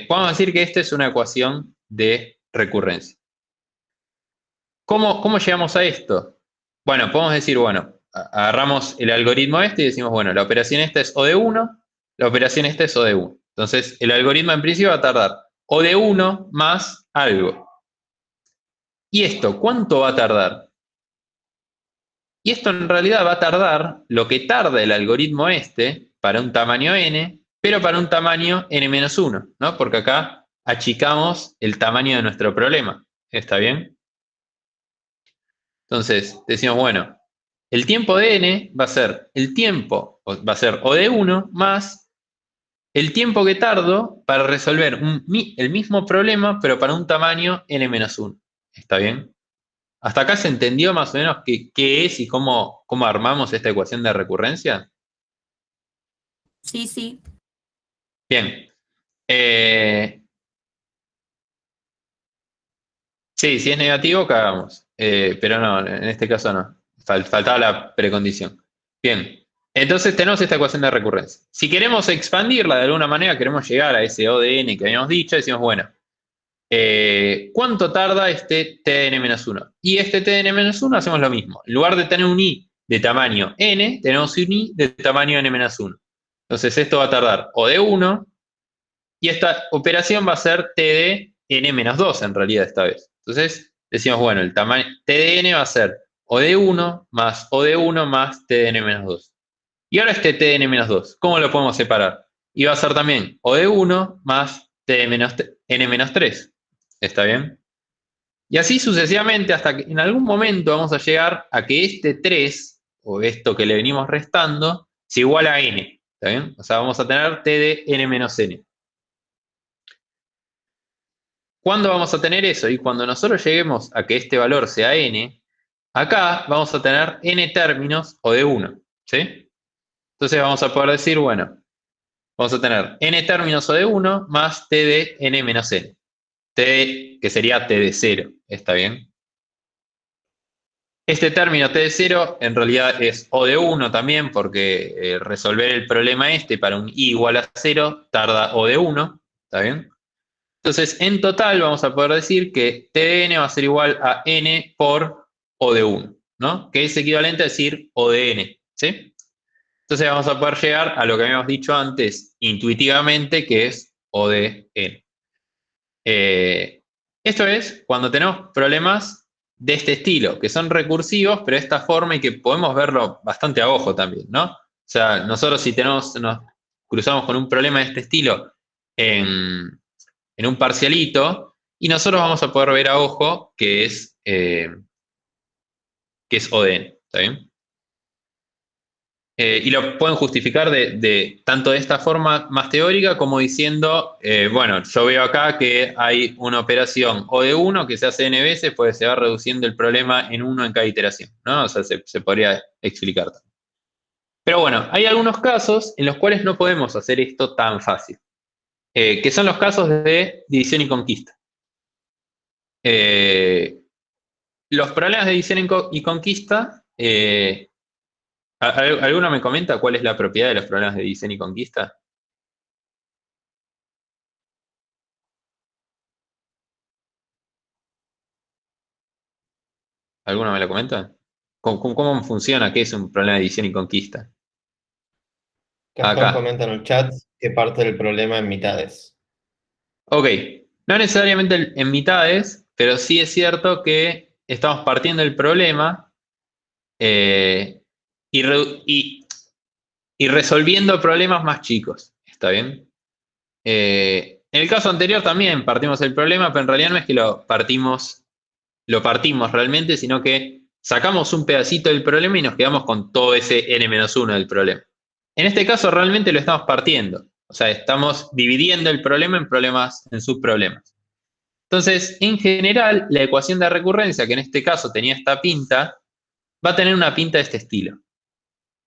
podemos decir que esta es una ecuación de recurrencia. ¿Cómo llegamos a esto? Bueno, podemos decir, bueno, agarramos el algoritmo este y decimos, bueno, la operación esta es O de 1, la operación esta es O de 1. Entonces, el algoritmo en principio va a tardar O de 1 más algo. ¿Y esto cuánto va a tardar? Y esto en realidad va a tardar lo que tarda el algoritmo este para un tamaño n, pero para un tamaño n-1, ¿no? Porque acá achicamos el tamaño de nuestro problema. ¿Está bien? Entonces, decimos, bueno, el tiempo de n va a ser el tiempo, va a ser O de 1 más el tiempo que tardo para resolver el mismo problema, pero para un tamaño n-1. ¿Está bien? ¿Hasta acá se entendió más o menos qué es y cómo armamos esta ecuación de recurrencia? Sí, sí. Bien. Sí, si es negativo, cagamos. Pero no, en este caso no. Faltaba la precondición. Bien. Entonces tenemos esta ecuación de recurrencia. Si queremos expandirla de alguna manera, queremos llegar a ese O de n que habíamos dicho, decimos, bueno, ¿cuánto tarda este TN-1? Y este TN-1 hacemos lo mismo. En lugar de tener un i de tamaño n, tenemos un i de tamaño n-1. Entonces esto va a tardar O de 1, y esta operación va a ser T de n-2 en realidad esta vez. Entonces decimos, bueno, el tamaño T de n va a ser O de 1 más O de 1 más T de n-2. Y ahora este T de n-2, ¿cómo lo podemos separar? Y va a ser también O de 1 más T de n-3. ¿Está bien? Y así sucesivamente hasta que en algún momento vamos a llegar a que este 3, o esto que le venimos restando, se iguala a n. ¿Está bien? O sea, vamos a tener T de n-n. ¿Cuándo vamos a tener eso? Y cuando nosotros lleguemos a que este valor sea n, acá vamos a tener n términos O de 1. ¿Sí? Entonces vamos a poder decir, bueno, vamos a tener n términos O de 1 más T de n-n. T, que sería T de 0. ¿Está bien? Este término T de 0 en realidad es O de 1 también, porque resolver el problema este para un i igual a 0 tarda O de 1. ¿Está bien? Entonces, en total vamos a poder decir que T de n va a ser igual a n por O de 1, ¿no? Que es equivalente a decir O de n, ¿sí? Entonces vamos a poder llegar a lo que habíamos dicho antes intuitivamente, que es O de n. Esto es cuando tenemos problemas de este estilo, que son recursivos, pero de esta forma y que podemos verlo bastante a ojo también, ¿no? O sea, nosotros si nos cruzamos con un problema de este estilo en un parcialito, y nosotros vamos a poder ver a ojo que es O de n, ¿está bien? Y lo pueden justificar tanto de esta forma más teórica como diciendo, bueno, yo veo acá que hay una operación O de 1 que se hace n veces, pues se va reduciendo el problema en 1 en cada iteración, ¿no? O sea, se podría explicar también. Pero bueno, hay algunos casos en los cuales no podemos hacer esto tan fácil, que son los casos de división y conquista. Los problemas de división y conquista, ¿alguno me comenta cuál es la propiedad de los problemas de división y conquista? ¿Alguno me lo comenta? ¿Cómo funciona? ¿Qué es un problema de división y conquista? Gastón Acá. comenta en el chat que parte del problema en mitades. Ok, no necesariamente en mitades, pero sí es cierto que estamos partiendo del problema y resolviendo problemas más chicos. ¿Está bien? En el caso anterior también partimos el problema, pero en realidad no es que lo partimos realmente, sino que sacamos un pedacito del problema y nos quedamos con todo ese n-1 del problema. En este caso realmente lo estamos partiendo, o sea, estamos dividiendo el problema en subproblemas. Entonces, en general, la ecuación de recurrencia, que en este caso tenía esta pinta, va a tener una pinta de este estilo.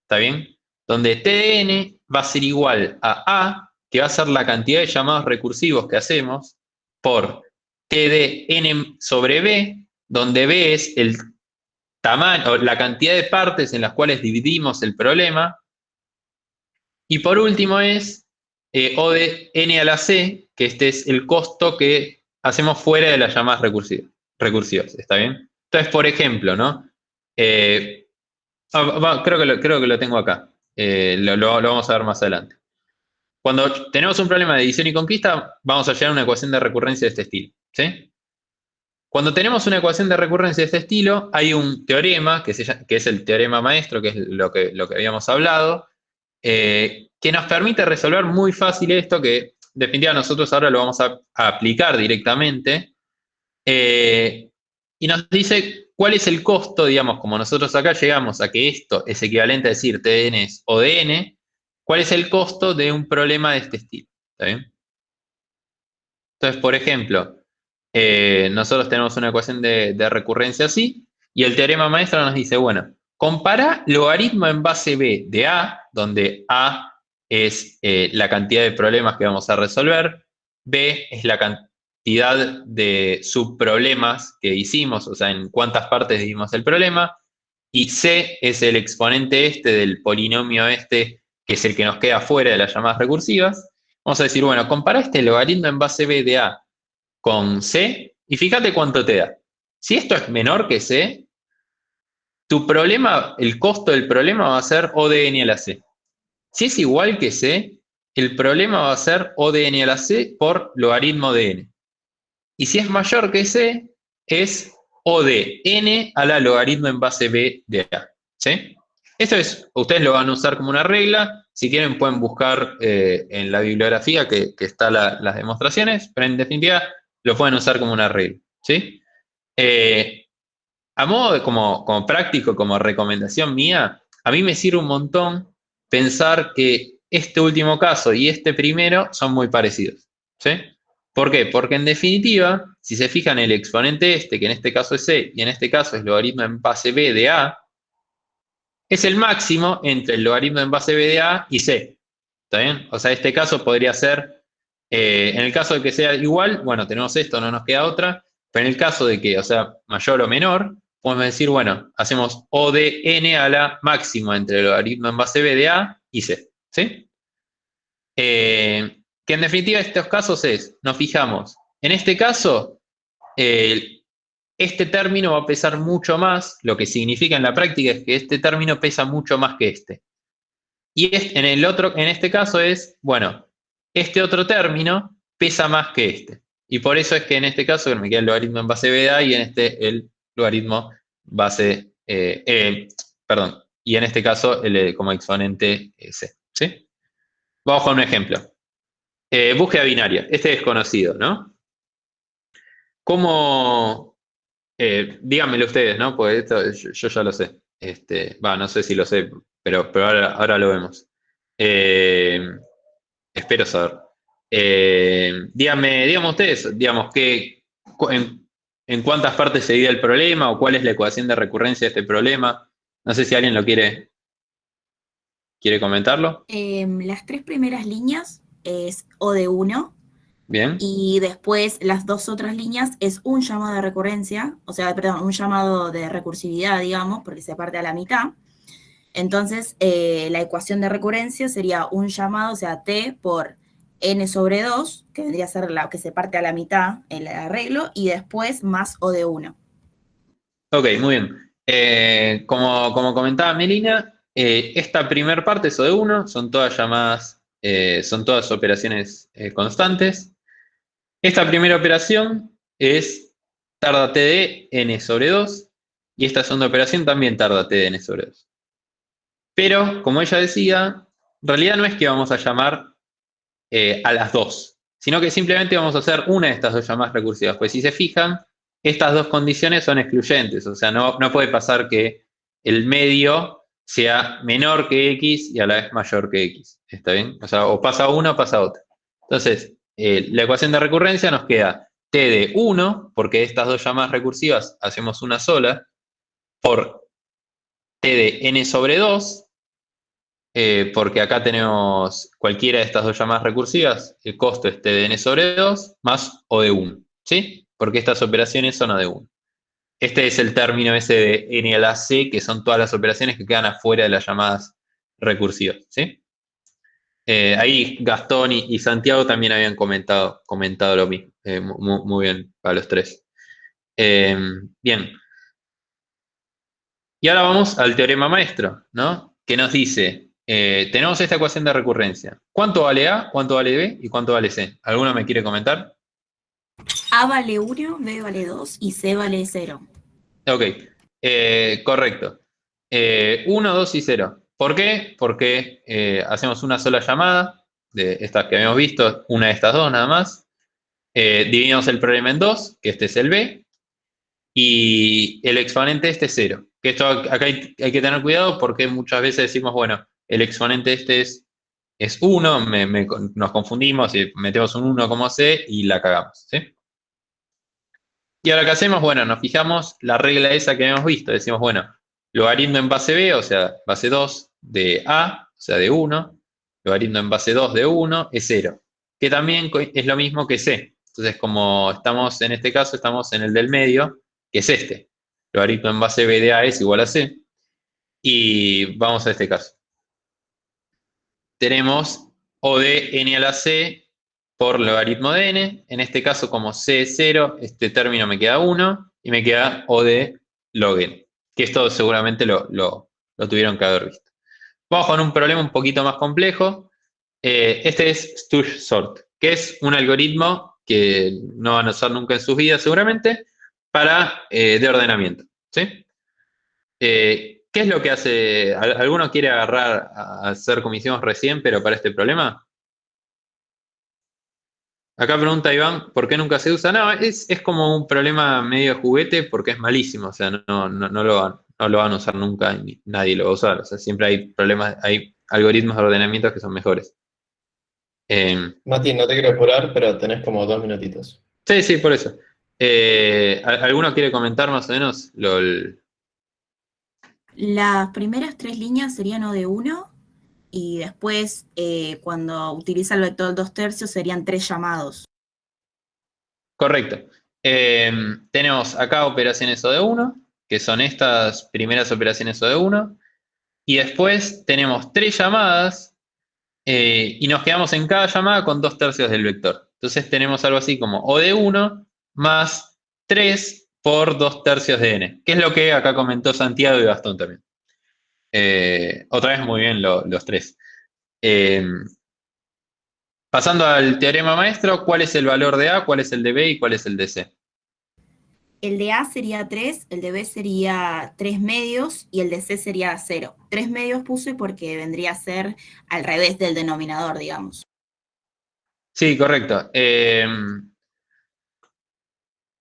¿Está bien? Donde T de n va a ser igual a, que va a ser la cantidad de llamados recursivos que hacemos, por T de n sobre b, donde b es el tamaño, o la cantidad de partes en las cuales dividimos el problema. Y por último es O de n a la c, que este es el costo que hacemos fuera de las llamadas recursivas. ¿Está bien? Entonces, por ejemplo, ¿no? Creo que lo tengo acá. Lo vamos a ver más adelante. Cuando tenemos un problema de división y conquista, vamos a llegar a una ecuación de recurrencia de este estilo. ¿Sí? Cuando tenemos una ecuación de recurrencia de este estilo, hay un teorema, que es el teorema maestro, que es lo que habíamos hablado, que nos permite resolver muy fácil esto, que definitivamente nosotros ahora lo vamos a aplicar directamente, y nos dice cuál es el costo, digamos, como nosotros acá llegamos a que esto es equivalente a decir Tn es O de n, cuál es el costo de un problema de este estilo. ¿Está bien? Entonces, por ejemplo, nosotros tenemos una ecuación de recurrencia así, y el teorema maestro nos dice, bueno, compara logaritmo en base b de a, donde a es la cantidad de problemas que vamos a resolver, b es la cantidad de subproblemas que hicimos, o sea, en cuántas partes dividimos el problema, y C es el exponente este del polinomio este, que es el que nos queda fuera de las llamadas recursivas, vamos a decir, bueno, compara este logaritmo en base B de A con C y fíjate cuánto te da. Si esto es menor que C, tu problema, el costo del problema va a ser O de n a la C. Si es igual que C, el problema va a ser O de n a la C por logaritmo de n. Y si es mayor que C, es O de n a la logaritmo en base B de A. ¿Sí? Esto es, ustedes lo van a usar como una regla. Si quieren pueden buscar en la bibliografía que están las demostraciones, pero en definitiva lo pueden usar como una regla. ¿Sí? A modo de como práctico, como recomendación mía, a mí me sirve un montón pensar que este último caso y este primero son muy parecidos. ¿Sí? ¿Por qué? Porque en definitiva, si se fijan el exponente este, que en este caso es C y en este caso es logaritmo en base B de A, es el máximo entre el logaritmo en base B de A y C. ¿Está bien? O sea, este caso podría ser, en el caso de que sea igual, bueno, tenemos esto, no nos queda otra, pero en el caso de que, o sea, mayor o menor, podemos decir, bueno, hacemos O de n a la máxima entre el logaritmo en base B de A y C. ¿Sí? Que en definitiva estos casos es, nos fijamos, en este caso, este término va a pesar mucho más, lo que significa en la práctica es que este término pesa mucho más que este. Y en este caso es, bueno, este otro término pesa más que este. Y por eso es que en este caso me queda el logaritmo en base B de A y en este el logaritmo base, perdón, y en este caso como exponente C. ¿Sí? Vamos con un ejemplo. Búsqueda binaria. Este es conocido, ¿no? ¿Cómo? Díganmelo ustedes, ¿no? Porque esto yo ya lo sé. No sé si lo sé, pero ahora lo vemos. Espero saber. Díganme ustedes, digamos, en cuántas partes se divide el problema o cuál es la ecuación de recurrencia de este problema. No sé si alguien lo quiere comentarlo. Las tres primeras líneas es O de 1. Bien. Y después las dos otras líneas es un llamado de recurrencia, o sea, perdón, un llamado de recursividad, digamos, porque se parte a la mitad. Entonces, la ecuación de recurrencia sería un llamado, o sea, T por n sobre 2, que vendría a ser la que se parte a la mitad en el arreglo, y después más O de 1. Ok, muy bien. Como comentaba Melina, esta primer parte es O de 1, son todas llamadas, son todas operaciones constantes. Esta primera operación tarda t de n sobre 2 y esta segunda operación también tarda t de n sobre 2. Pero, como ella decía, en realidad no es que vamos a llamar a las dos, sino que simplemente vamos a hacer una de estas dos llamadas recursivas. Pues si se fijan, estas dos condiciones son excluyentes, o sea, no puede pasar que el medio sea menor que x y a la vez mayor que x. ¿Está bien? O sea, o pasa una o pasa otra. Entonces, la ecuación de recurrencia nos queda t de 1, porque de estas dos llamadas recursivas hacemos una sola, por t de n sobre 2, porque acá tenemos cualquiera de estas dos llamadas recursivas, el costo es t de n sobre 2 más O de 1, ¿sí? Porque estas operaciones son O de 1. Este es el término ese de n a la c, que son todas las operaciones que quedan afuera de las llamadas recursivas, ¿sí? Ahí Gastón y Santiago también habían comentado lo mismo. Muy bien, para los tres. Bien. Y ahora vamos al teorema maestro, ¿no? Que nos dice, tenemos esta ecuación de recurrencia. ¿Cuánto vale A, cuánto vale B y cuánto vale C? ¿Alguno me quiere comentar? A vale 1, B vale 2 y C vale 0. Ok, correcto. 1, 2 y 0. ¿Por qué? Porque hacemos una sola llamada de estas que habíamos visto, una de estas dos nada más. Dividimos el problema en dos, que este es el B, y el exponente este es 0. Que esto acá hay que tener cuidado porque muchas veces decimos, bueno, el exponente este es 1, nos confundimos y metemos un 1 como C y la cagamos, ¿sí? Y ahora, ¿qué hacemos? Bueno, nos fijamos la regla esa que habíamos visto. Decimos, bueno, logaritmo en base B, o sea, base 2 de A, o sea, de 1. Logaritmo en base 2 de 1 es 0. Que también es lo mismo que C. Entonces, como estamos en este caso, estamos en el del medio, que es este. Logaritmo en base B de A es igual a C. Y vamos a este caso. Tenemos O de n a la c por logaritmo de n. En este caso, como c es 0, este término me queda 1 y me queda O de log n. Que esto seguramente lo tuvieron que haber visto. Vamos con un problema un poquito más complejo. Este es Stush Sort, que es un algoritmo que no van a usar nunca en sus vidas seguramente, de ordenamiento. ¿Sí? ¿Qué es lo que hace? ¿Alguno quiere agarrar a hacer como hicimos recién, pero para este problema? Acá pregunta Iván, ¿por qué nunca se usa? No, es como un problema medio de juguete porque es malísimo, o sea, no lo van a usar nunca, nadie lo va a usar, o sea, siempre hay problemas, hay algoritmos de ordenamiento que son mejores. Mati, no te quiero apurar, pero tenés como 2 minutitos. Sí, por eso. ¿Alguno quiere comentar más o menos Las primeras 3 líneas serían O de 1 y después cuando utiliza el vector 2/3 serían 3 llamados. Correcto. Tenemos acá operaciones O de 1, que son estas primeras operaciones O de 1, y después tenemos 3 llamadas y nos quedamos en cada llamada con 2/3 del vector. Entonces tenemos algo así como O de 1 más 3 por 2/3 de n, que es lo que acá comentó Santiago y Gastón también. Otra vez muy bien los tres. Pasando al teorema maestro, ¿cuál es el valor de A, cuál es el de B y cuál es el de C? El de A sería 3, el de B sería 3 medios y el de C sería 0. 3 medios puse porque vendría a ser al revés del denominador, digamos. Sí, correcto.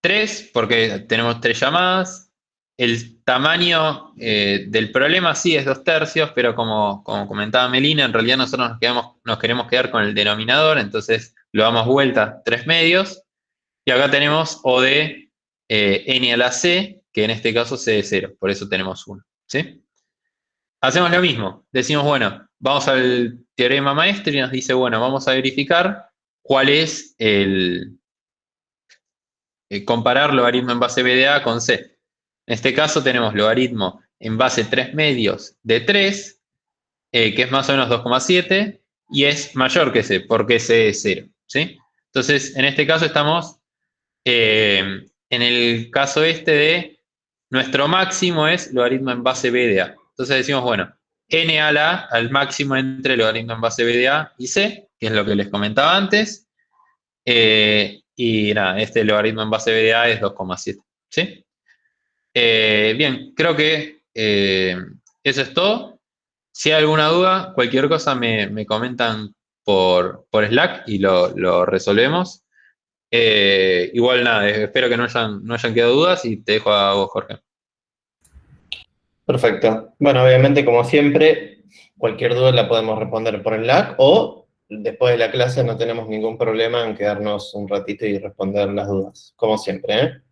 3, porque tenemos 3 llamadas. El tamaño del problema sí es 2/3, pero como comentaba Melina, en realidad nosotros nos queremos quedar con el denominador, entonces lo damos vuelta 3 medios. Y acá tenemos O de n a la c, que en este caso c de 0, por eso tenemos 1. ¿Sí? Hacemos lo mismo. Decimos, bueno, vamos al teorema maestro y nos dice, bueno, vamos a verificar cuál es comparar logaritmo en base b de a con c. En este caso tenemos logaritmo en base 3 medios de 3, que es más o menos 2,7, y es mayor que c, porque c es 0. ¿Sí? Entonces, en este caso estamos en el caso este de nuestro máximo es logaritmo en base b de a. Entonces decimos, bueno, n a la al máximo entre logaritmo en base b de a y c, que es lo que les comentaba antes. Y nada, este logaritmo en base b de a es 2,7. ¿Sí? Bien, creo que eso es todo. Si hay alguna duda, cualquier cosa me comentan por Slack y lo resolvemos. Igual nada, espero que no hayan quedado dudas y te dejo a vos, Jorge. Perfecto. Bueno, obviamente, como siempre, cualquier duda la podemos responder por el Slack o después de la clase no tenemos ningún problema en quedarnos un ratito y responder las dudas, como siempre.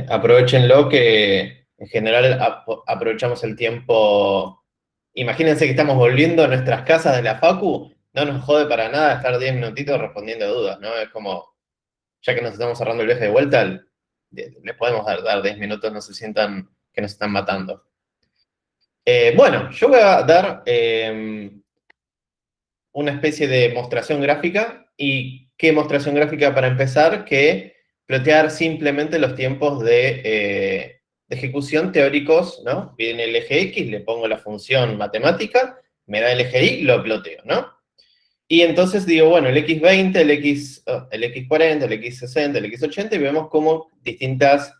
Aprovechenlo que en general aprovechamos el tiempo. Imagínense que estamos volviendo a nuestras casas de la facu, no nos jode para nada estar 10 minutitos respondiendo dudas, ¿no? Es como, ya que nos estamos cerrando el viaje de vuelta, les podemos dar 10 minutos, no se sientan que nos están matando. Bueno, yo voy a dar una especie de mostración gráfica. ¿Y qué mostración gráfica para empezar? Que plotear simplemente los tiempos de ejecución teóricos, ¿no? Viene el eje X, le pongo la función matemática, me da el eje Y, lo ploteo, ¿no? Y entonces digo, bueno, el X20, el X40, el X60, el X80, y vemos cómo distintas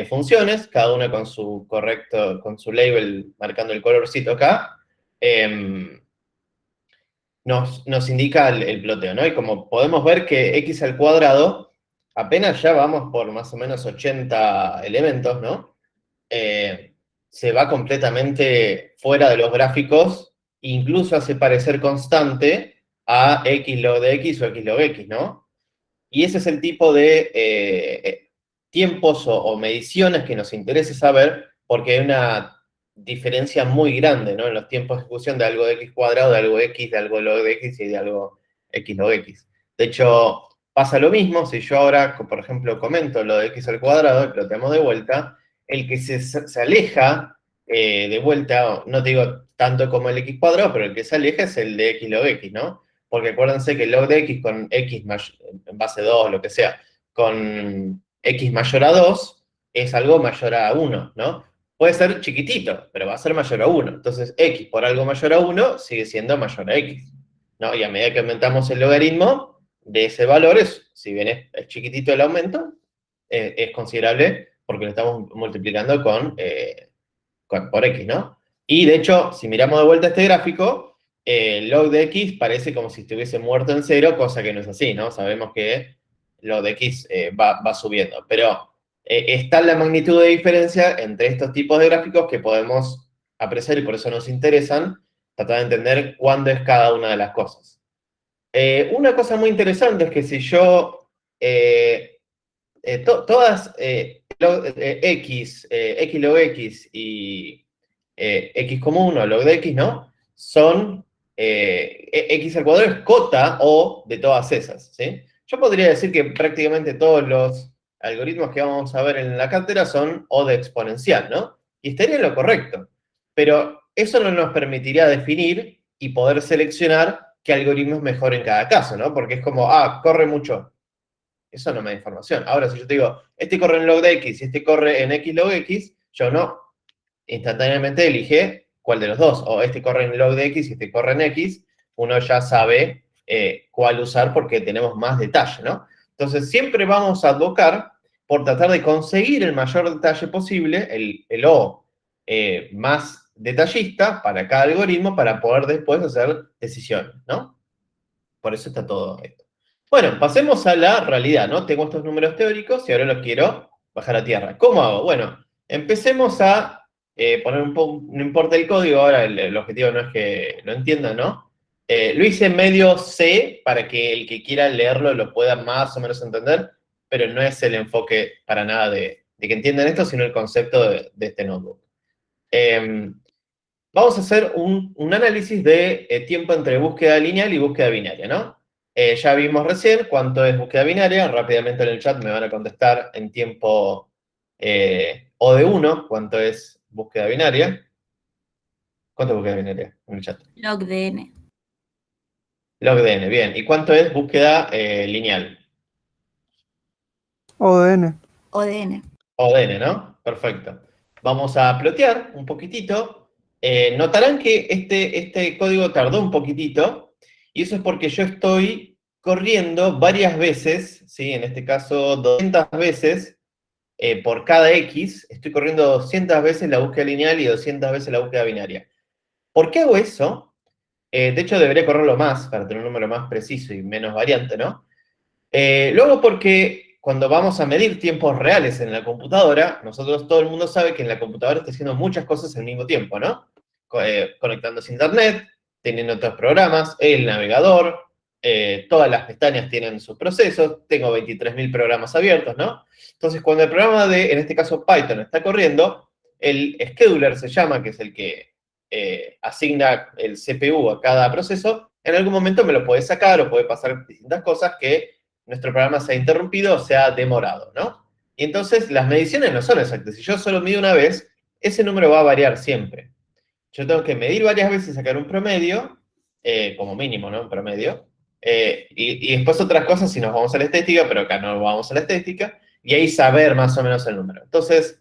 funciones, cada una con su label marcando el colorcito acá, nos indica el ploteo, ¿no? Y como podemos ver que x al cuadrado, apenas ya vamos por más o menos 80 elementos, ¿no? Se va completamente fuera de los gráficos, incluso hace parecer constante a x log de x o x log x, ¿no? Y ese es el tipo de tiempos o mediciones que nos interesa saber, porque hay una diferencia muy grande, ¿no? En los tiempos de ejecución de algo de x cuadrado, de algo x, de algo log de x y de algo x log x. De hecho, pasa lo mismo si yo ahora, por ejemplo, comento lo de x al cuadrado y ploteamos de vuelta, el que se aleja de vuelta, no te digo tanto como el x cuadrado, pero el que se aleja es el de x log x, ¿no? Porque acuérdense que el log de x con x en base 2, lo que sea, con x mayor a 2, es algo mayor a 1, ¿no? Puede ser chiquitito, pero va a ser mayor a 1. Entonces, x por algo mayor a 1 sigue siendo mayor a x, ¿no? Y a medida que aumentamos el logaritmo de ese valor, si bien es chiquitito el aumento, es considerable porque lo estamos multiplicando por x, ¿no? Y de hecho, si miramos de vuelta este gráfico, el log de x parece como si estuviese muerto en cero, cosa que no es así, ¿no? Sabemos que log de x va subiendo, pero está la magnitud de diferencia entre estos tipos de gráficos que podemos apreciar y por eso nos interesan, tratar de entender cuándo es cada una de las cosas. Una cosa muy interesante es que si yo todas x, x log x y x como 1 log de x, ¿no? Son, x al cuadrado es cota o de todas esas, ¿sí? Yo podría decir que prácticamente todos los algoritmos que vamos a ver en la cátedra son o de exponencial, ¿no? Y estaría en lo correcto. Pero eso no nos permitiría definir y poder seleccionar qué algoritmo es mejor en cada caso, ¿no? Porque es como, corre mucho. Eso no me da información. Ahora, si yo te digo, este corre en log de x y este corre en x log x, yo no instantáneamente elige cuál de los dos. O este corre en log de x y este corre en x, uno ya sabe cuál usar porque tenemos más detalle, ¿no? Entonces, siempre vamos a advocar por tratar de conseguir el mayor detalle posible, el O más detallista para cada algoritmo, para poder después hacer decisiones, ¿no? Por eso está todo esto. Bueno, pasemos a la realidad, ¿no? Tengo estos números teóricos y ahora los quiero bajar a tierra. ¿Cómo hago? Bueno, empecemos a poner un poco, no importa el código, ahora el objetivo no es que lo entiendan, ¿no? Lo hice medio C para que el que quiera leerlo lo pueda más o menos entender, pero no es el enfoque para nada de que entiendan esto, sino el concepto de este notebook. Vamos a hacer un análisis de tiempo entre búsqueda lineal y búsqueda binaria, ¿no? Ya vimos recién cuánto es búsqueda binaria, rápidamente en el chat me van a contestar en tiempo O de 1, cuánto es búsqueda binaria. ¿Cuánto es búsqueda binaria en el chat? Log de n. Log de n, bien. ¿Y cuánto es búsqueda lineal? O de n. O de n. O de n, ¿no? Perfecto. Vamos a plotear un poquitito. Notarán que este código tardó un poquitito, y eso es porque yo estoy corriendo varias veces, ¿sí? En este caso 200 veces por cada x, estoy corriendo 200 veces la búsqueda lineal y 200 veces la búsqueda binaria. ¿Por qué hago eso? De hecho, debería correrlo más, para tener un número más preciso y menos variante, ¿no? Luego porque cuando vamos a medir tiempos reales en la computadora, todo el mundo sabe que en la computadora está haciendo muchas cosas al mismo tiempo, ¿no? Conectándose a internet, teniendo otros programas, el navegador, todas las pestañas tienen sus procesos, tengo 23.000 programas abiertos, ¿no? Entonces, cuando el programa en este caso Python, está corriendo, el scheduler se llama, que es el que asigna el CPU a cada proceso, en algún momento me lo puede sacar o puede pasar distintas cosas que nuestro programa se ha interrumpido o se ha demorado, ¿no? Y entonces las mediciones no son exactas. Si yo solo mido una vez, ese número va a variar siempre. Yo tengo que medir varias veces y sacar un promedio, como mínimo, ¿no? Un promedio. Y después otras cosas si nos vamos a la estética, pero acá no vamos a la estética, y ahí saber más o menos el número. Entonces,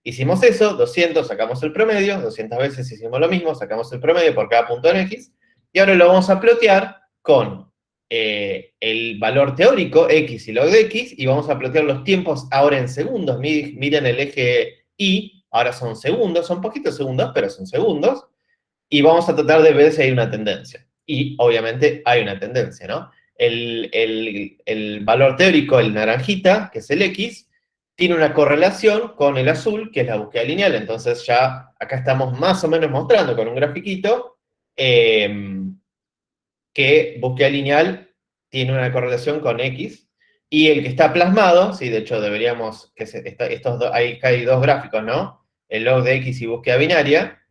hicimos eso, 200, sacamos el promedio, 200 veces hicimos lo mismo, sacamos el promedio por cada punto en X, y ahora lo vamos a plotear con el valor teórico, x y log de x, y vamos a plotear los tiempos ahora en segundos. Miren el eje Y, ahora son segundos, son poquitos segundos, pero son segundos, y vamos a tratar de ver si hay una tendencia. Y obviamente hay una tendencia, ¿no? El valor teórico, el naranjita, que es el x, tiene una correlación con el azul, que es la búsqueda lineal. Entonces ya acá estamos más o menos mostrando con un grafiquito que búsqueda lineal tiene una correlación con X, y el que está plasmado, sí, de hecho deberíamos, hay dos gráficos, ¿no? El log de X y búsqueda binaria,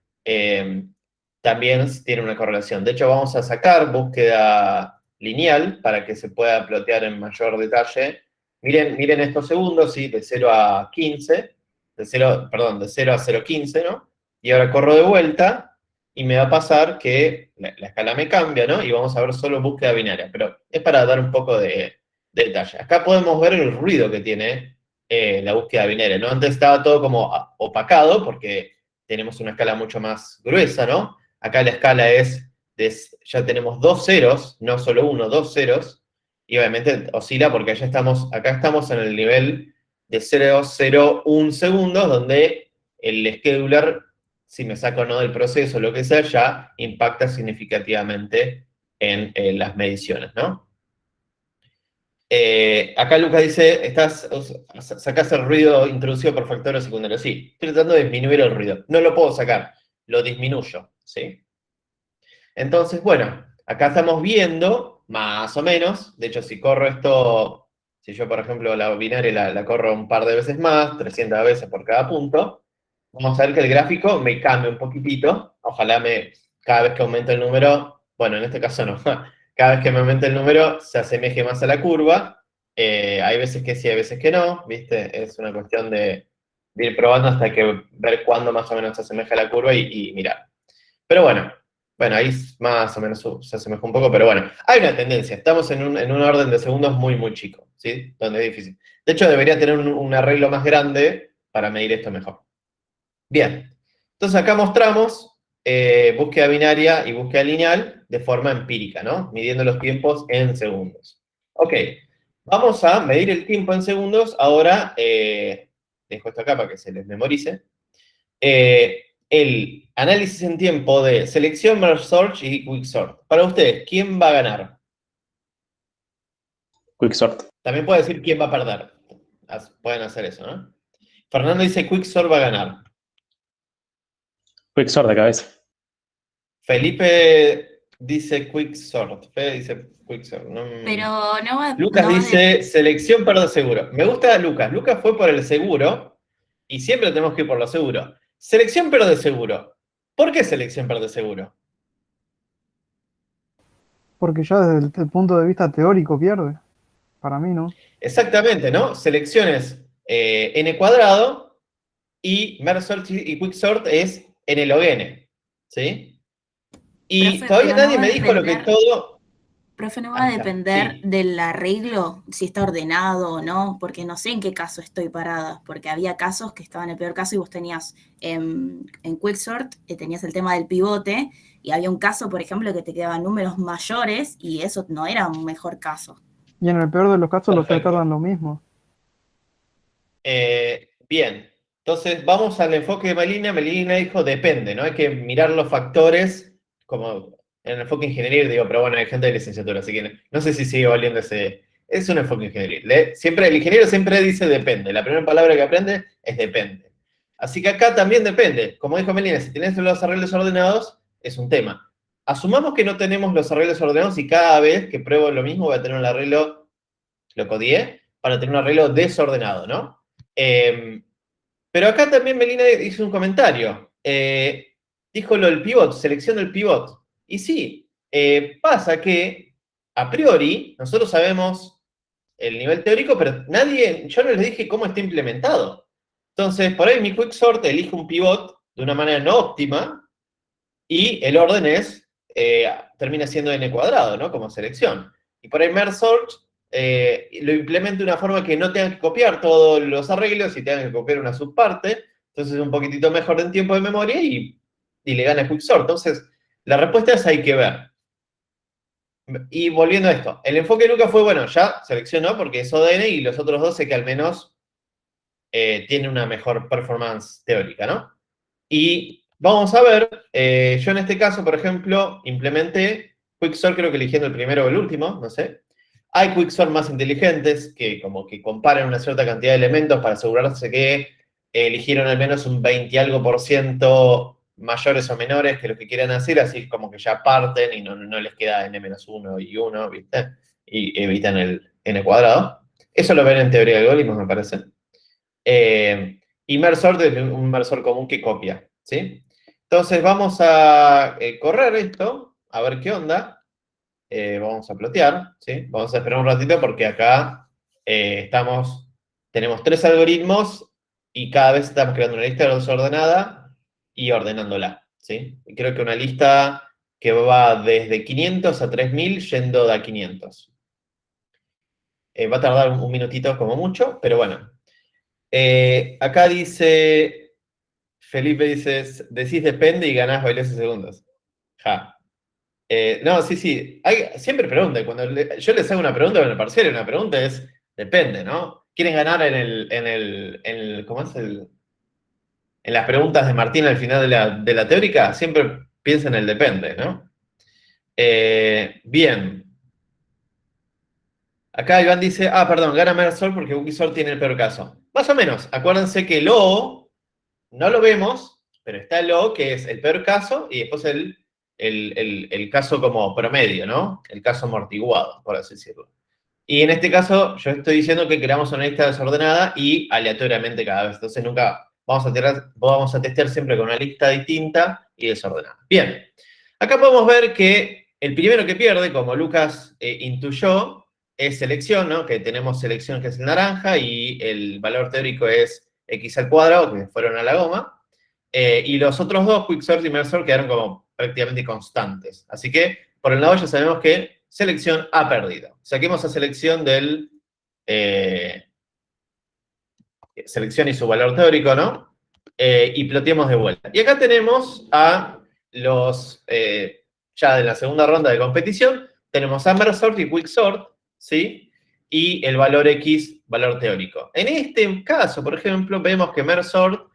también tiene una correlación. De hecho, vamos a sacar búsqueda lineal para que se pueda plotear en mayor detalle. Miren estos segundos, ¿sí? De 0 a 15, de 0 a 0.15, ¿no? y ahora corro de vuelta, y me va a pasar que la escala me cambia, ¿no? Y vamos a ver solo búsqueda binaria, pero es para dar un poco de detalle. Acá podemos ver el ruido que tiene la búsqueda binaria, ¿no? Antes estaba todo como opacado, porque tenemos una escala mucho más gruesa, ¿no? Acá la escala ya tenemos 2 ceros, no solo uno, 2 ceros, y obviamente oscila porque acá estamos en el nivel de 0,01 segundos, donde el scheduler, si me saco o no del proceso, lo que sea, ya impacta significativamente en las mediciones, ¿no? Acá Lucas dice, sacás el ruido introducido por factores secundarios. Sí, estoy tratando de disminuir el ruido. No lo puedo sacar, lo disminuyo, ¿sí? Entonces, bueno, acá estamos viendo, más o menos, de hecho, si corro esto, si yo, por ejemplo, la binaria la corro un par de veces más, 300 veces por cada punto, vamos a ver que el gráfico me cambia un poquitito. Ojalá cada vez que aumente el número, bueno, en este caso no, cada vez que me aumente el número se asemeje más a la curva. Hay veces que sí, hay veces que no, ¿viste? Es una cuestión de ir probando hasta que ver cuándo más o menos se asemeja a la curva y mirar. Pero bueno, ahí más o menos se asemeja un poco, pero bueno, hay una tendencia. Estamos en un orden de segundos muy, muy chico, ¿sí? Donde es difícil. De hecho, debería tener un arreglo más grande para medir esto mejor. Bien, entonces acá mostramos búsqueda binaria y búsqueda lineal de forma empírica, ¿no? Midiendo los tiempos en segundos. Ok, vamos a medir el tiempo en segundos. Ahora, dejo esto acá para que se les memorice. El análisis en tiempo de selección, merge search y quicksort. Para ustedes, ¿quién va a ganar? Quicksort. También puede decir quién va a perder. Pueden hacer eso, ¿no? Fernando dice quicksort va a ganar. Quicksort de cabeza. Felipe dice quicksort. Fede dice quicksort. Pero no va. Lucas no va dice selección, perdón, seguro. Me gusta Lucas. Lucas fue por el seguro y siempre tenemos que ir por lo seguro. Selección, pero de seguro. ¿Por qué selección, pero de seguro? Porque ya desde el punto de vista teórico pierde. Para mí, ¿no? Exactamente, ¿no? Selecciones n cuadrado y merge search y quicksort es n log n, ¿sí? Y Profe, todavía pero no nadie va a me dijo lo que depender- todo... Profe, no va a Ahí está, depender sí. del arreglo, si está ordenado o no, porque no sé en qué caso estoy parada, porque había casos que estaban en el peor caso y vos tenías en Quicksort, tenías el tema del pivote, y había un caso, por ejemplo, que te quedaban números mayores y eso no era un mejor caso. Y en el peor de los casos los tres Perfecto. tardan lo mismo. Bien, entonces vamos al enfoque de Melina. Melina dijo depende, ¿no? Hay que mirar los factores, como en el enfoque ingenieril, digo, pero bueno, hay gente de licenciatura, así que no sé si sigue valiendo ese... Es un enfoque ingenieril. El ingeniero siempre dice depende. La primera palabra que aprende es depende. Así que acá también depende. Como dijo Melina, si tenés los arreglos ordenados, es un tema. Asumamos que no tenemos los arreglos ordenados y cada vez que pruebo lo mismo voy a tener un arreglo, lo codié, para tener un arreglo desordenado, ¿no? Pero acá también Melina hizo un comentario. Dijo lo del pivot, selección del pivot. Y sí, pasa que a priori nosotros sabemos el nivel teórico, pero yo no les dije cómo está implementado. Entonces, por ahí mi quicksort elige un pivot de una manera no óptima y el orden termina siendo n cuadrado, ¿no? Como selección. Y por ahí merge search lo implemento de una forma que no tengan que copiar todos los arreglos y tengan que copiar una subparte. Entonces es un poquitito mejor en tiempo de memoria y le gana quicksort. Entonces, la respuesta es hay que ver. Y volviendo a esto, el enfoque de Lucas fue, bueno, ya seleccionó porque es ODN y los otros dos sé que al menos tienen una mejor performance teórica, ¿no? Y vamos a ver, yo en este caso, por ejemplo, implementé quicksort, creo que eligiendo el primero o el último, no sé. Hay quicksort más inteligentes que como que comparan una cierta cantidad de elementos para asegurarse que eligieron al menos un 20 y algo por ciento mayores o menores que los que quieran hacer, así como que ya parten y no les queda n-1 y 1, ¿viste? Y evitan el n cuadrado. Eso lo ven en teoría de algoritmos, me parece. Y merge sort es un merge sort común que copia, ¿sí? Entonces vamos a correr esto, a ver qué onda. Vamos a plotear, ¿sí? Vamos a esperar un ratito porque acá tenemos 3 algoritmos y cada vez estamos creando una lista desordenada y ordenándola, ¿sí? Y creo que una lista que va desde 500 a 3000 yendo de a 500. Va a tardar un minutito como mucho, pero bueno. Acá dice, Felipe dice, decís depende y ganás bailes segundos. Ja. No, sí. Siempre pregunta. Cuando yo les hago una pregunta en el parcial, una pregunta es, depende, ¿no? ¿Quieren ganar ¿cómo es en las preguntas de Martín al final de la teórica? Siempre piensa en el depende, ¿no? Bien. Acá Iván dice, perdón, gana Mersol porque Wikisort tiene el peor caso. Más o menos. Acuérdense que el O no lo vemos, pero está el O, que es el peor caso, y después el caso como promedio, ¿no? El caso amortiguado, por así decirlo. Y en este caso, yo estoy diciendo que creamos una lista desordenada y aleatoriamente cada vez. Entonces nunca vamos a testear siempre con una lista distinta y desordenada. Bien. Acá podemos ver que el primero que pierde, como Lucas intuyó, es selección, ¿no? Que tenemos selección que es el naranja y el valor teórico es x al cuadrado, que fueron a la goma. Y los otros dos, Quicksort y Mersor, quedaron como prácticamente constantes. Así que, por el lado ya sabemos que selección ha perdido. Saquemos a selección del... selección y su valor teórico, ¿no? Y ploteemos de vuelta. Y acá tenemos a los... ya de la segunda ronda de competición, tenemos a Mersort y Quicksort, ¿sí? Y el valor X, valor teórico. En este caso, por ejemplo, vemos que Mersort,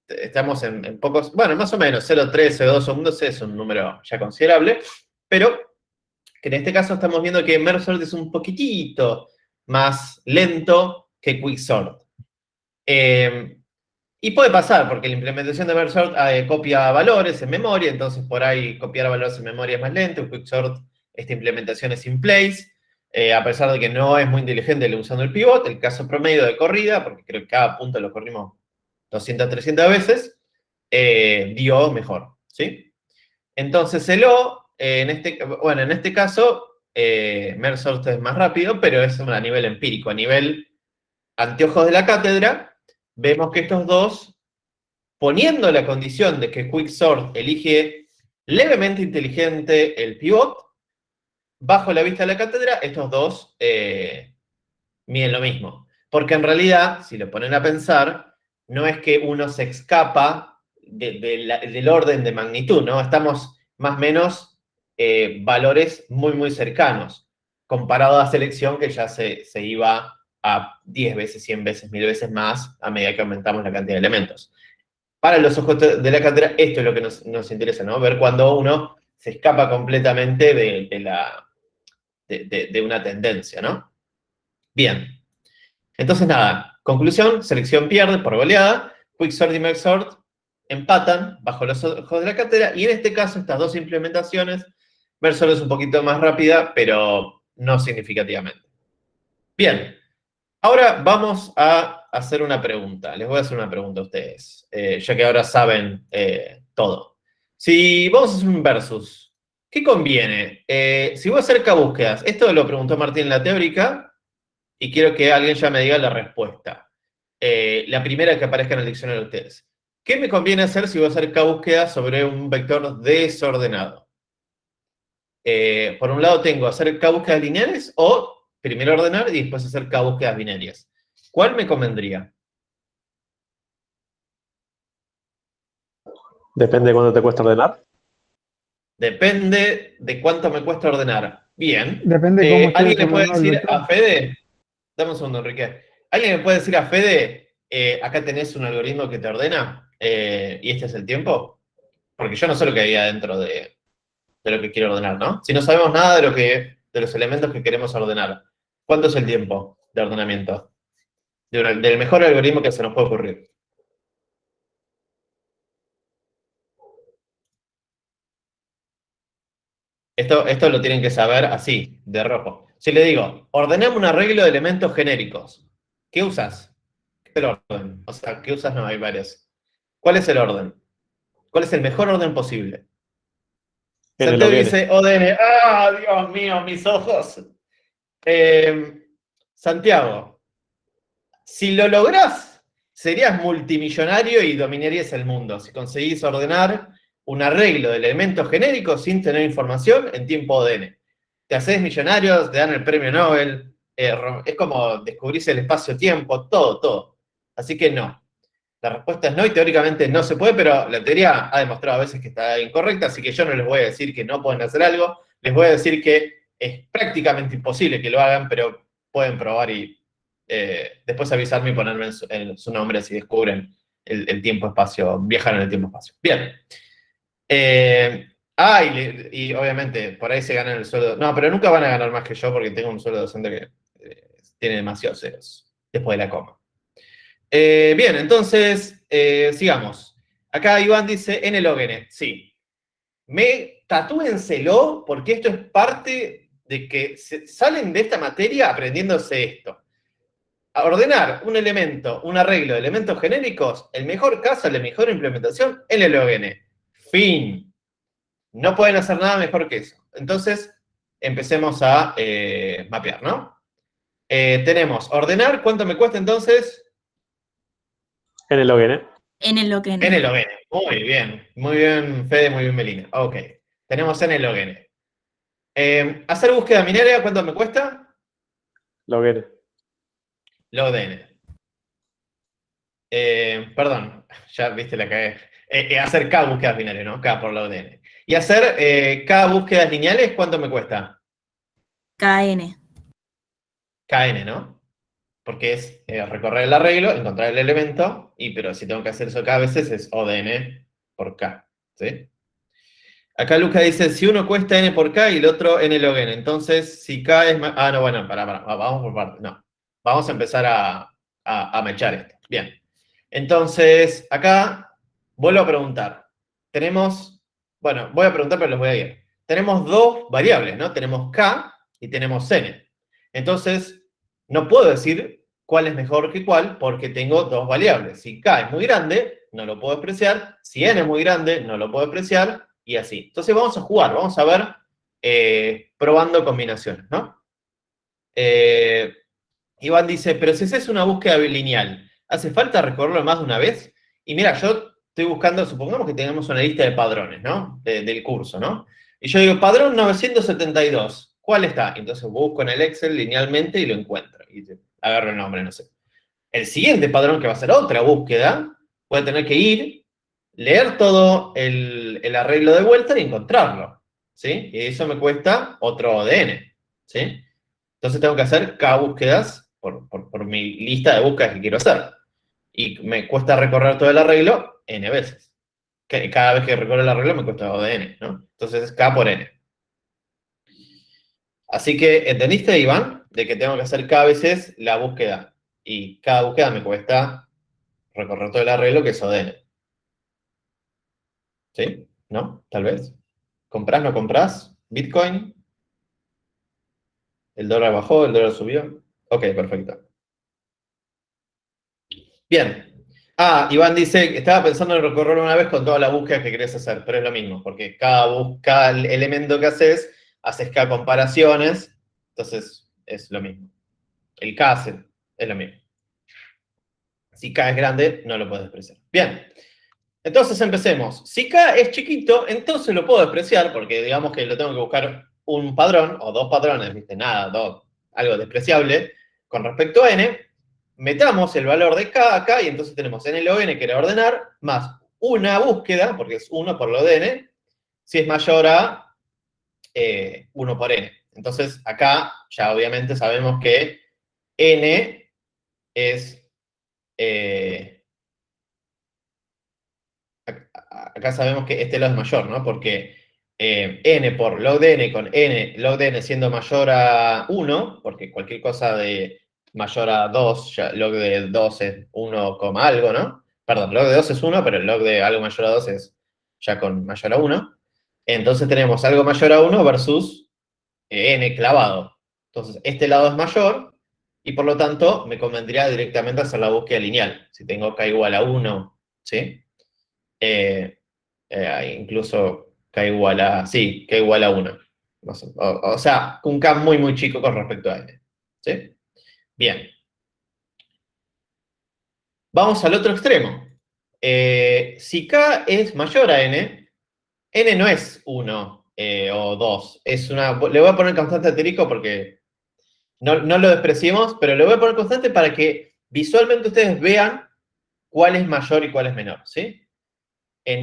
estamos en pocos, bueno, más o menos, 0,3, 0,2 segundos es un número ya considerable, pero que en este caso estamos viendo que Mersort es un poquitito más lento que Quicksort. Y puede pasar, porque la implementación de Mersort copia valores en memoria, entonces por ahí copiar valores en memoria es más lento. Quicksort, esta implementación es in place, a pesar de que no es muy inteligente usando el pivot, el caso promedio de corrida, porque creo que cada punto lo corrimos 200, 300 veces, dio mejor, ¿sí? Entonces el O, en este caso, Mersort es más rápido, pero es a nivel empírico, a nivel anteojos de la cátedra, vemos que estos dos, poniendo la condición de que Quicksort elige levemente inteligente el pivot, bajo la vista de la cátedra, estos dos miden lo mismo. Porque en realidad, si lo ponen a pensar, no es que uno se escapa del orden de magnitud, ¿no? Estamos más o menos valores muy, muy cercanos, comparado a selección que ya se iba a 10 veces, 100 veces, 1000 veces más a medida que aumentamos la cantidad de elementos. Para los ojos de la cátedra, esto es lo que nos interesa, ¿no? Ver cuando uno se escapa completamente de una tendencia, ¿no? Bien. Entonces, nada, conclusión, selección pierde por goleada, Quicksort y Mersort empatan bajo los ojos de la cátedra, y en este caso, estas dos implementaciones, Mersort es un poquito más rápida, pero no significativamente. Bien, ahora vamos a hacer una pregunta. Les voy a hacer una pregunta a ustedes, ya que ahora saben todo. Si vamos a hacer un versus, ¿qué conviene? Si voy a hacer búsquedas, esto lo preguntó Martín en la teórica, y quiero que alguien ya me diga la respuesta. La primera que aparezca en el diccionario de ustedes. ¿Qué me conviene hacer si voy a hacer búsqueda sobre un vector desordenado? Por un lado tengo hacer búsquedas lineales o primero ordenar y después hacer búsquedas binarias. ¿Cuál me convendría? Depende de cuánto te cuesta ordenar. Depende de cuánto me cuesta ordenar. Bien. Depende cómo esté ¿Alguien le puede desordenado el decir vector. a Fede? Dame un segundo, Enrique. ¿Alguien me puede decir a Fede, acá tenés un algoritmo que te ordena y este es el tiempo? Porque yo no sé lo que hay adentro de lo que quiero ordenar, ¿no? Si no sabemos nada de los elementos que queremos ordenar, ¿cuánto es el tiempo de ordenamiento? Del mejor algoritmo que se nos puede ocurrir. Esto lo tienen que saber así, de rojo. Si le digo, ordename un arreglo de elementos genéricos, ¿qué usas? ¿Qué es el orden? O sea, ¿qué usas? No, hay varios. ¿Cuál es el orden? ¿Cuál es el mejor orden posible? N Santiago log N. dice ODN. ¡Ah, Dios mío, mis ojos! Santiago, si lo lográs serías multimillonario y dominarías el mundo si conseguís ordenar un arreglo de elementos genéricos sin tener información en tiempo ODN. Te haces millonario, te dan el premio Nobel, es como descubrís el espacio-tiempo, todo, todo. Así que no. La respuesta es no y teóricamente no se puede, pero la teoría ha demostrado a veces que está incorrecta, así que yo no les voy a decir que no pueden hacer algo, les voy a decir que es prácticamente imposible que lo hagan, pero pueden probar y después avisarme y ponerme en su nombre si descubren el tiempo-espacio, viajan en el tiempo-espacio. Bien. Y obviamente por ahí se ganan el sueldo. No, pero nunca van a ganar más que yo porque tengo un sueldo docente que tiene demasiados ceros después de la coma. Bien, entonces, sigamos. Acá Iván dice N log N. Sí. Tatúenselo porque esto es parte de que salen de esta materia aprendiéndose esto. A ordenar un elemento, un arreglo de elementos genéricos, el mejor caso, la mejor implementación, N log N. Fin. No pueden hacer nada mejor que eso. Entonces, empecemos a mapear, ¿no? Tenemos ordenar, ¿cuánto me cuesta entonces? En el login, ¿eh? N log N. N log N. Muy bien, Fede, muy bien, Melina. Ok, tenemos N log N. Hacer búsqueda binaria, ¿cuánto me cuesta? Login. Log de N. Perdón, ya viste la cagué. Hacer K búsquedas binarias, ¿no? K por log de N. Y hacer K búsquedas lineales, ¿cuánto me cuesta? KN. KN, ¿no? Porque es recorrer el arreglo, encontrar el elemento, pero si tengo que hacer eso cada veces es O de N por K, ¿sí? Acá Luca dice, si uno cuesta N por K y el otro N log N, entonces si K es más... Ah, no, bueno, pará, vamos por parte, no. Vamos a empezar a mechar esto. Bien. Entonces, acá vuelvo a preguntar. Tenemos, bueno, voy a preguntar, pero los voy a ir. Tenemos dos variables, ¿no? Tenemos K y tenemos N. Entonces, no puedo decir cuál es mejor que cuál porque tengo dos variables. Si K es muy grande, no lo puedo despreciar. Si N es muy grande, no lo puedo despreciar. Y así. Entonces vamos a jugar, vamos a ver probando combinaciones, ¿no? Iván dice, pero si haces una búsqueda lineal, ¿hace falta recorrerlo más de una vez? Y mira, yo estoy buscando, supongamos que tenemos una lista de padrones, ¿no? Del curso, ¿no? Y yo digo, padrón 972, ¿cuál está? Entonces busco en el Excel linealmente y lo encuentro. Y agarro el nombre, no sé. El siguiente padrón, que va a ser otra búsqueda, voy a tener que ir, leer todo el arreglo de vuelta y encontrarlo, ¿sí? Y eso me cuesta otro ODN, ¿sí? Entonces tengo que hacer K búsquedas por mi lista de búsquedas que quiero hacer. Y me cuesta recorrer todo el arreglo N veces. Cada vez que recorro el arreglo me cuesta ODN, ¿no? Entonces es K por N. Así que, ¿entendiste, Iván? De que tengo que hacer K veces la búsqueda. Y cada búsqueda me cuesta recorrer todo el arreglo, que es ODN. ¿Sí? ¿No? Tal vez. ¿Comprás, no comprás? ¿Bitcoin? ¿El dólar bajó, el dólar subió? Ok, perfecto. Bien. Ah, Iván dice, estaba pensando en recorrer una vez con todas las búsquedas que querés hacer, pero es lo mismo, porque cada elemento que haces K comparaciones, entonces es lo mismo. El K es lo mismo. Si K es grande, no lo puedes despreciar. Bien. Entonces empecemos. Si K es chiquito, entonces lo puedo despreciar, porque digamos que lo tengo que buscar un padrón, o dos padrones, ¿viste? Nada, algo despreciable. Con respecto a N, metamos el valor de K acá, y entonces tenemos N log N, que era ordenar, más una búsqueda, porque es 1 por lo de N, si es mayor a 1 por N. Entonces acá ya obviamente sabemos que N es... acá sabemos que este lado es mayor, ¿no? Porque n por log de n con n, log de n siendo mayor a 1, porque cualquier cosa de mayor a 2, ya log de 2 es 1, algo, ¿no? Perdón, log de 2 es 1, pero el log de algo mayor a 2 es ya con mayor a 1. Entonces tenemos algo mayor a 1 versus n clavado. Entonces, este lado es mayor, y por lo tanto, me convendría directamente hacer la búsqueda lineal. Si tengo k igual a 1, ¿sí? Incluso k igual a... Sí, k igual a 1. No sé, o sea, un k muy, muy chico con respecto a n. ¿Sí? Bien. Vamos al otro extremo. Si K es mayor a N, N no es 1 o 2. Le voy a poner constante asterisco porque no lo despreciemos, pero le voy a poner constante para que visualmente ustedes vean cuál es mayor y cuál es menor, ¿sí?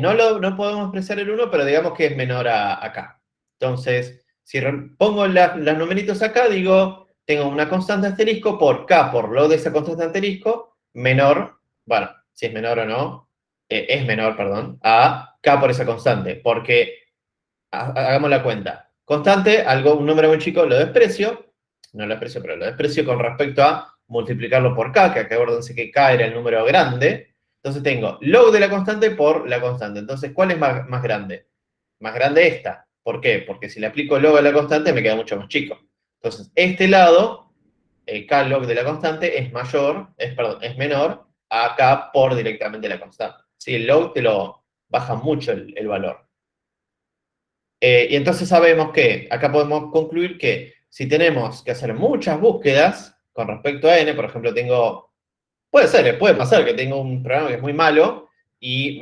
No podemos expresar el 1, pero digamos que es menor a K. Entonces, si pongo los numeritos acá, digo, tengo una constante asterisco por K, por lo de esa constante asterisco, menor, bueno, si es menor o no, es menor, perdón, a K por esa constante, porque, hagamos la cuenta, constante, un número muy chico, lo desprecio, no lo desprecio, pero lo desprecio con respecto a multiplicarlo por K, que acuérdense que K era el número grande. Entonces tengo log de la constante por la constante. Entonces, ¿cuál es más grande? Más grande esta. ¿Por qué? Porque si le aplico log a la constante me queda mucho más chico. Entonces, este lado, K log de la constante, es menor a K por directamente la constante. ¿Sí? El log te lo baja mucho el valor. Y entonces sabemos que, acá podemos concluir que si tenemos que hacer muchas búsquedas con respecto a n, por ejemplo, puede pasar que tengo un programa que es muy malo y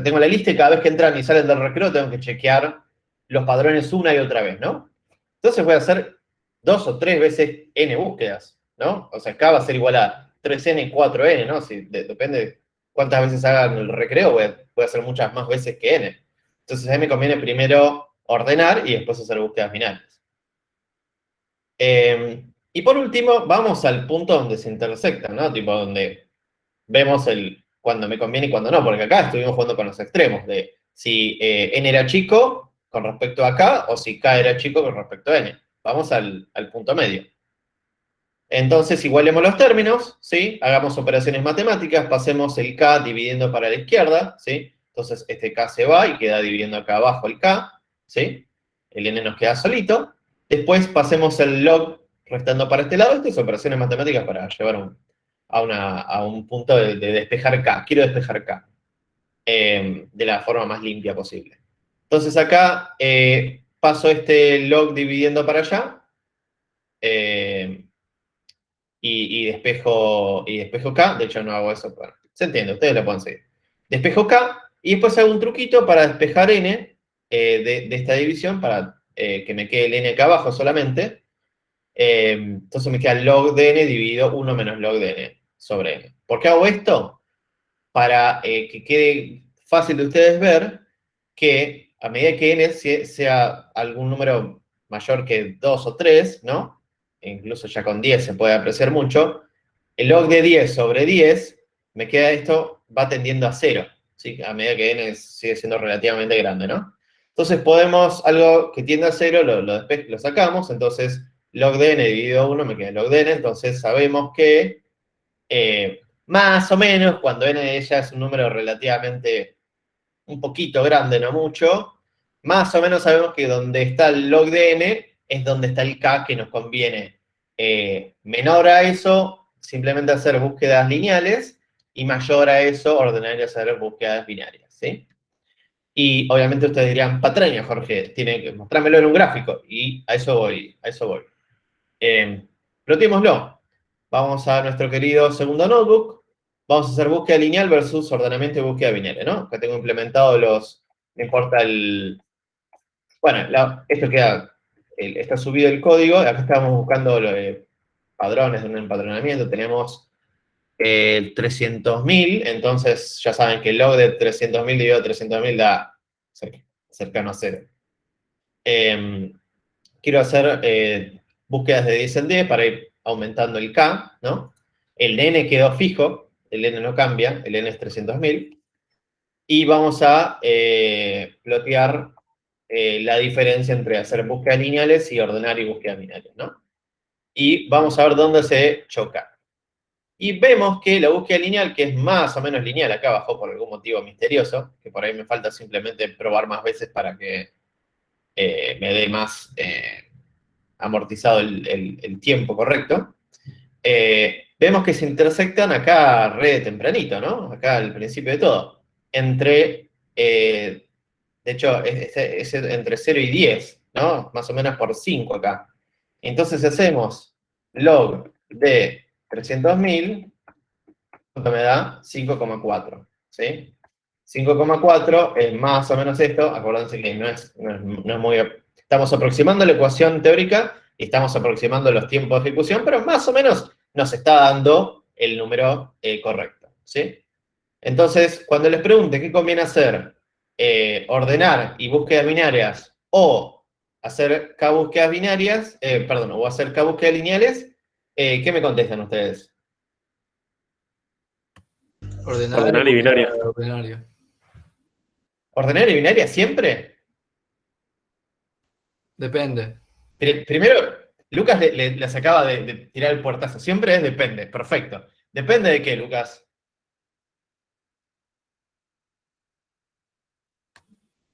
tengo la lista y cada vez que entran y salen del recreo tengo que chequear los padrones una y otra vez, ¿no? Entonces voy a hacer 2 o 3 veces n búsquedas, ¿no? O sea, acá va a ser igual a 3n y 4n, ¿no? Depende de cuántas veces hagan el recreo, voy a hacer muchas más veces que n. Entonces a mí me conviene primero ordenar y después hacer búsquedas finales. Y por último, vamos al punto donde se intersectan, ¿no? Tipo donde vemos cuando me conviene y cuando no, porque acá estuvimos jugando con los extremos, de si n era chico con respecto a k, o si k era chico con respecto a n. Vamos al punto medio. Entonces, igualemos los términos, ¿sí? Hagamos operaciones matemáticas, pasemos el k dividiendo para la izquierda, ¿sí? Entonces, este k se va y queda dividiendo acá abajo el k, ¿sí? El n nos queda solito. Después pasemos el log restando para este lado. Estas son operaciones matemáticas para llevar a un punto de despejar k. Quiero despejar k de la forma más limpia posible. Entonces acá paso este log dividiendo para allá y despejo k. De hecho no hago eso. Bueno, se entiende, ustedes lo pueden seguir. Despejo k y después hago un truquito para despejar n de esta división para que me quede el n acá abajo solamente. Entonces me queda log de n dividido 1 menos log de n sobre n. ¿Por qué hago esto? Para que quede fácil de ustedes ver que a medida que n sea algún número mayor que 2 o 3, ¿no? E incluso ya con 10 se puede apreciar mucho, el log de 10 sobre 10, me queda esto, va tendiendo a 0, ¿sí? A medida que n sigue siendo relativamente grande, ¿no? Entonces algo que tiende a 0, lo sacamos, entonces log de n dividido 1 me queda log de n, entonces sabemos que más o menos, cuando n de ella es un número relativamente un poquito grande, no mucho, más o menos sabemos que donde está el log de n es donde está el k que nos conviene. Menor a eso, simplemente hacer búsquedas lineales, y mayor a eso, ordenar y hacer búsquedas binarias, ¿sí? Y obviamente ustedes dirían, patraña, Jorge, tiene que mostrármelo en un gráfico, y a eso voy, Plotémoslo. Vamos a nuestro querido segundo notebook. Vamos a hacer búsqueda lineal versus ordenamiento y búsqueda binaria, ¿no? Acá tengo implementado no importa bueno, esto está subido el código. Acá estamos buscando padrones de un empadronamiento. Tenemos 300.000, entonces ya saben que el log de 300.000 dividido 300.000 da cercano a 0. Quiero hacer búsquedas de 10 en 10 para ir aumentando el K, ¿no? El n quedó fijo, el n no cambia, el n es 300.000. Y vamos a plotear la diferencia entre hacer búsquedas lineales y ordenar y búsquedas binarias, ¿no? Y vamos a ver dónde se choca. Y vemos que la búsqueda lineal, que es más o menos lineal acá abajo por algún motivo misterioso, que por ahí me falta simplemente probar más veces para que me dé más amortizado el tiempo correcto, vemos que se intersectan acá re tempranito, ¿no? Acá al principio de todo. De hecho, es entre 0 y 10, ¿no? Más o menos por 5 acá. Entonces hacemos log de 300.000, me da 5,4, ¿sí? 5,4 es más o menos esto, acuérdense que no es muy... Estamos aproximando la ecuación teórica y estamos aproximando los tiempos de ejecución, pero más o menos nos está dando el número correcto, ¿sí? Entonces, cuando les pregunte qué conviene hacer, ordenar y búsquedas binarias o hacer K búsquedas binarias, o hacer K búsquedas lineales, ¿qué me contestan ustedes? Ordenar y binario. Ordinario. ¿Ordenar y binaria siempre? Depende. Primero, Lucas les acaba de tirar el puertazo. Siempre es depende. Perfecto. ¿Depende de qué, Lucas?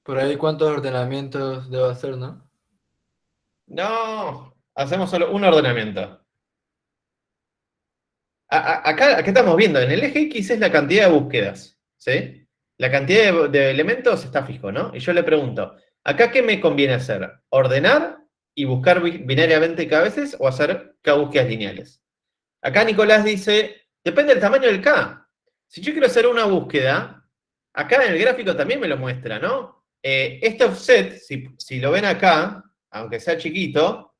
Por ahí, ¿cuántos ordenamientos debo hacer, no? No, hacemos solo un ordenamiento. Acá estamos viendo, en el eje X es la cantidad de búsquedas, ¿sí? La cantidad de elementos está fijo, ¿no? Y yo le pregunto, ¿acá qué me conviene hacer? ¿Ordenar y buscar binariamente K veces o hacer K búsquedas lineales? Acá Nicolás dice, depende del tamaño del K. Si yo quiero hacer una búsqueda, acá en el gráfico también me lo muestra, ¿no? Este offset, si lo ven acá, aunque sea chiquito,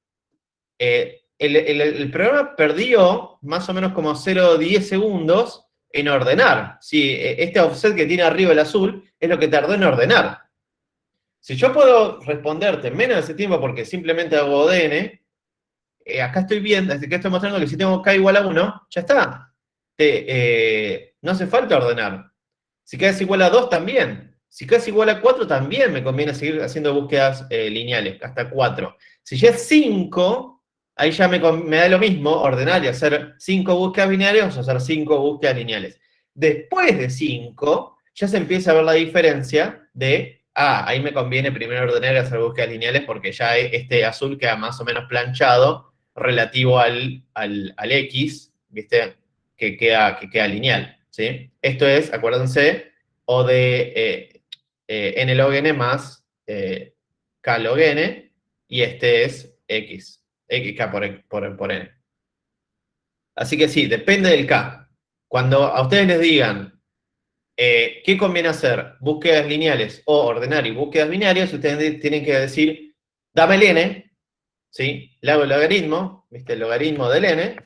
el programa perdió más o menos como 0,10 segundos en ordenar. Sí, este offset que tiene arriba el azul es lo que tardó en ordenar. Si yo puedo responderte en menos de ese tiempo porque simplemente hago ODN, acá estoy viendo, desde que estoy mostrando que si tengo K igual a 1, ya está. No hace falta ordenar. Si K es igual a 2, también. Si K es igual a 4, también me conviene seguir haciendo búsquedas lineales, hasta 4. Si ya es 5, ahí ya me da lo mismo ordenar y hacer 5 búsquedas binarias o hacer 5 búsquedas lineales. Después de 5, ya se empieza a ver la diferencia de, ahí me conviene primero ordenar y hacer búsquedas lineales porque ya este azul queda más o menos planchado relativo al X, ¿viste? Que queda lineal, ¿sí? Esto es, acuérdense, O de n log n más k log n, y este es x, k por n. Así que sí, depende del k. Cuando a ustedes les digan qué conviene hacer, búsquedas lineales o ordenar y búsquedas binarias, ustedes tienen que decir, dame el n, ¿sí? Le hago el logaritmo, ¿viste? El logaritmo del n,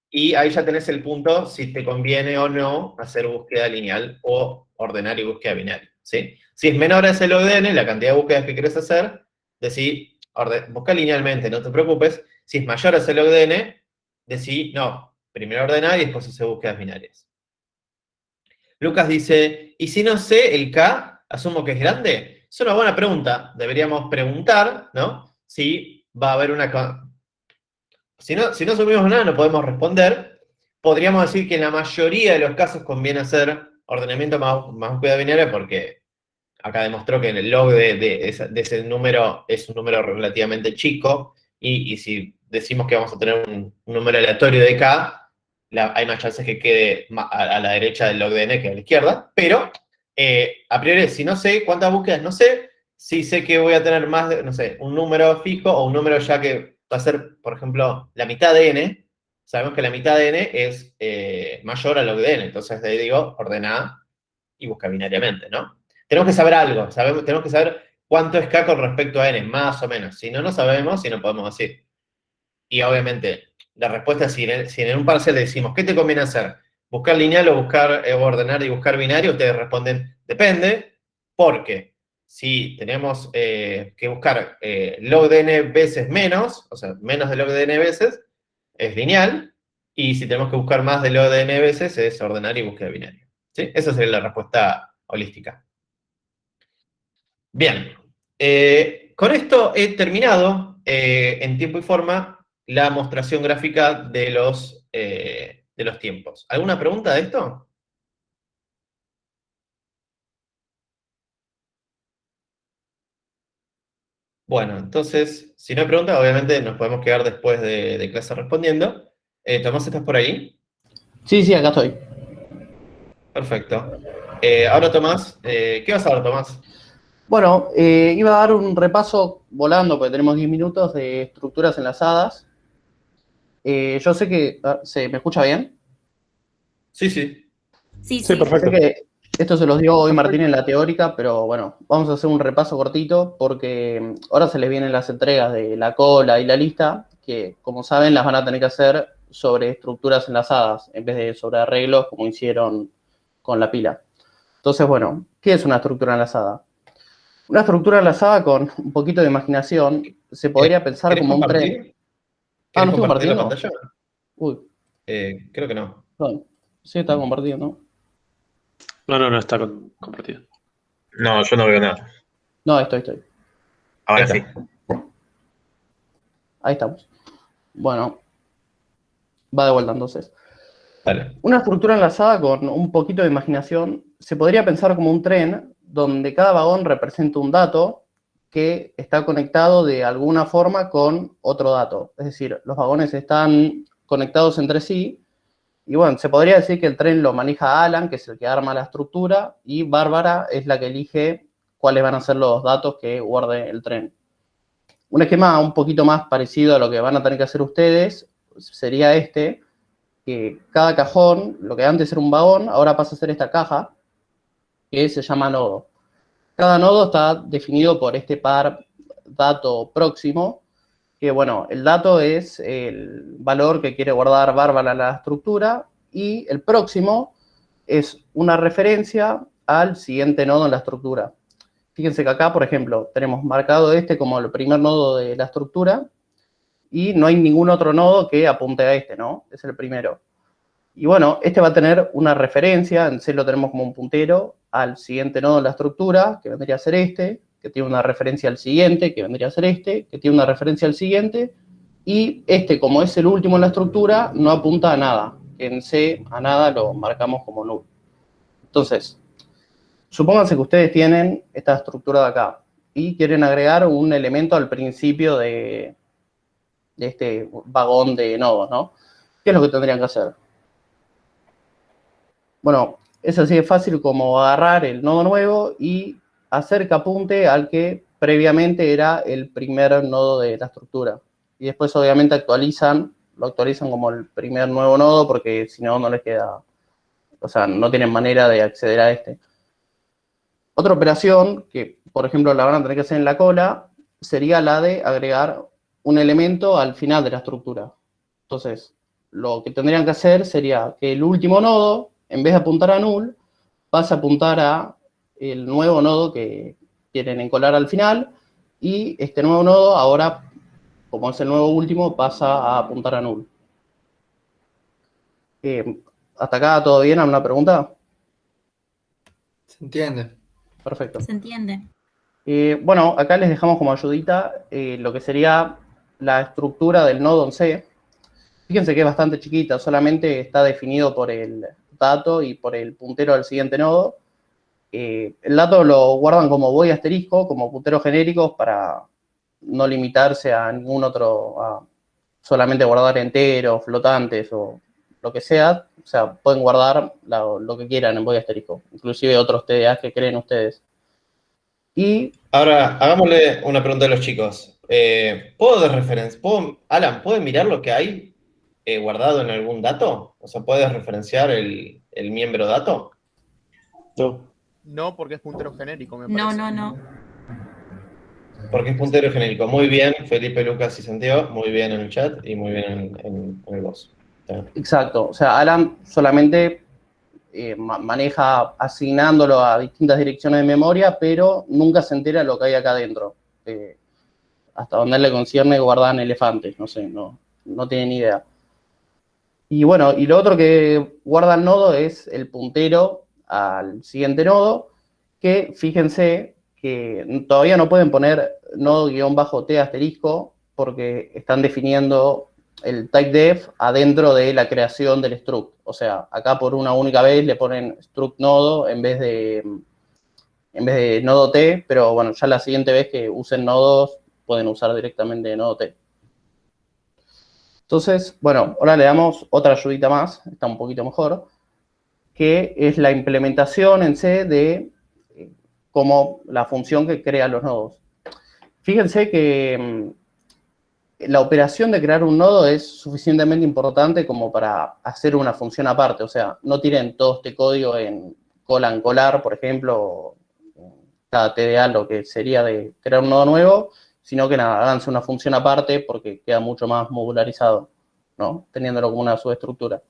y ahí ya tenés el punto si te conviene o no hacer búsqueda lineal o ordenar y búsqueda binaria, ¿sí? Si es menor a ese log de n, la cantidad de búsquedas que querés hacer, decís, busca linealmente, no te preocupes. Si es mayor a ese log de n, decís, no, primero ordenar y después hacer búsquedas binarias. Lucas dice, ¿y si no sé el k, asumo que es grande? Es una buena pregunta. Deberíamos preguntar, ¿no? Si va a haber una... Si no asumimos nada, no podemos responder. Podríamos decir que en la mayoría de los casos conviene hacer ordenamiento más búsqueda binaria porque acá demostró que el log de ese número es un número relativamente chico y si decimos que vamos a tener un número aleatorio de k, hay más chances que quede a la derecha del log de n que a la izquierda, pero a priori, si no sé cuántas búsquedas, no sé, si sé que voy a tener más de, no sé, un número fijo o un número ya que va a ser, por ejemplo, la mitad de n. Sabemos que la mitad de n es mayor a log de n, entonces le digo, ordena y busca binariamente, ¿no? Tenemos que saber algo, tenemos que saber cuánto es k con respecto a n, más o menos. Si no, no sabemos y no podemos decir. Y obviamente, la respuesta es si en un parcial le decimos, ¿qué te conviene hacer? ¿Buscar lineal o buscar ordenar y buscar binario? Ustedes responden, depende, porque si tenemos que buscar log de n veces menos, o sea, menos de log de n veces, es lineal, y si tenemos que buscar más de log de n veces, es ordenar y búsqueda binaria. ¿Sí? Esa sería la respuesta holística. Bien, con esto he terminado en tiempo y forma la mostración gráfica de los tiempos. ¿Alguna pregunta de esto? Bueno, entonces, si no hay preguntas, obviamente nos podemos quedar después de clase respondiendo. Tomás, ¿estás por ahí? Sí, sí, acá estoy. Perfecto. Ahora, Tomás, ¿qué vas a ver, Tomás? Bueno, iba a dar un repaso volando, porque tenemos 10 minutos, de estructuras enlazadas. Yo sé que... ¿Se me escucha bien? Sí, sí. Sí, Sí, sí. perfecto. Sé que esto se los dio hoy Martín en la teórica, pero bueno, vamos a hacer un repaso cortito porque ahora se les vienen las entregas de la cola y la lista, que como saben las van a tener que hacer sobre estructuras enlazadas en vez de sobre arreglos como hicieron con la pila. Entonces, bueno, ¿qué es una estructura enlazada? Una estructura enlazada con un poquito de imaginación se podría pensar ¿Querés como un tren. compartir? Ah, ¿Querés ¿no estoy compartir la compartiendo? pantalla? Uy, Creo que no. perdón. Sí, está compartido, ¿no? No está compartido. No, yo no veo nada. No, estoy. Ahora Ahí sí. está. Ahí estamos. Bueno, va de vuelta entonces. Dale. Una estructura enlazada con un poquito de imaginación se podría pensar como un tren donde cada vagón representa un dato que está conectado de alguna forma con otro dato. Es decir, los vagones están conectados entre sí y bueno, se podría decir que el tren lo maneja Alan, que es el que arma la estructura, y Bárbara es la que elige cuáles van a ser los datos que guarde el tren. Un esquema un poquito más parecido a lo que van a tener que hacer ustedes sería este, que cada cajón, lo que antes era un vagón, ahora pasa a ser esta caja, que se llama nodo. Cada nodo está definido por este par dato próximo, que bueno, el dato es el valor que quiere guardar Bárbara en la estructura, y el próximo es una referencia al siguiente nodo en la estructura. Fíjense que acá, por ejemplo, tenemos marcado este como el primer nodo de la estructura, y no hay ningún otro nodo que apunte a este, ¿no? Es el primero. Y bueno, este va a tener una referencia, en C lo tenemos como un puntero, al siguiente nodo de la estructura, que vendría a ser este, que tiene una referencia al siguiente, que vendría a ser este, que tiene una referencia al siguiente, y este, como es el último en la estructura, no apunta a nada. En C, a nada lo marcamos como null. Entonces, supónganse que ustedes tienen esta estructura de acá, y quieren agregar un elemento al principio de este vagón de nodos, ¿no? ¿Qué es lo que tendrían que hacer? Bueno, es así de fácil como agarrar el nodo nuevo y hacer que apunte al que previamente era el primer nodo de la estructura. Y después obviamente lo actualizan como el primer nuevo nodo porque si no, no les queda, o sea, no tienen manera de acceder a este. Otra operación que, por ejemplo, la van a tener que hacer en la cola, sería la de agregar un elemento al final de la estructura. Entonces, lo que tendrían que hacer sería que el último nodo, en vez de apuntar a null, pase a apuntar a el nuevo nodo que quieren encolar al final, y este nuevo nodo ahora, como es el nuevo último, pasa a apuntar a null. ¿Hasta acá todo bien? ¿Alguna pregunta? ¿Se entiende? Perfecto. ¿Se entiende? Bueno, acá les dejamos como ayudita lo que sería la estructura del nodo en C. Fíjense que es bastante chiquita, solamente está definido por el dato y por el puntero del siguiente nodo. El dato lo guardan como void asterisco, como punteros genéricos, para no limitarse a ningún otro, a solamente guardar enteros, flotantes o lo que sea. O sea, pueden guardar lo que quieran en void asterisco, inclusive otros TDAs que creen ustedes. Y Ahora, hagámosle una pregunta a los chicos. Alan, ¿puedes mirar lo que hay guardado en algún dato? O sea, ¿puedes referenciar el miembro dato? No. No, porque es puntero genérico, me No, parece. no. Porque es puntero genérico. Muy bien, Felipe, Lucas y Santiago. Muy bien en el chat y muy bien en el voz. exacto, o sea, Alan solamente maneja asignándolo a distintas direcciones de memoria, pero nunca se entera de lo que hay acá adentro. Hasta donde él le concierne guardan elefantes, no sé, no tienen idea. Y bueno, y lo otro que guarda el nodo es el puntero al siguiente nodo, que fíjense que todavía no pueden poner nodo-t asterisco porque están definiendo el typedef adentro de la creación del struct. O sea, acá por una única vez le ponen struct nodo en vez de nodo t, pero bueno, ya la siguiente vez que usen nodos pueden usar directamente nodo t. Entonces, bueno, ahora le damos otra ayudita más, está un poquito mejor, que es la implementación en C de como la función que crea los nodos. Fíjense que la operación de crear un nodo es suficientemente importante como para hacer una función aparte. O sea, no tiren todo este código en colar, por ejemplo, o cada TDA, lo que sería de crear un nodo nuevo, sino que nada, háganse una función aparte porque queda mucho más modularizado, ¿no? Teniéndolo como una subestructura.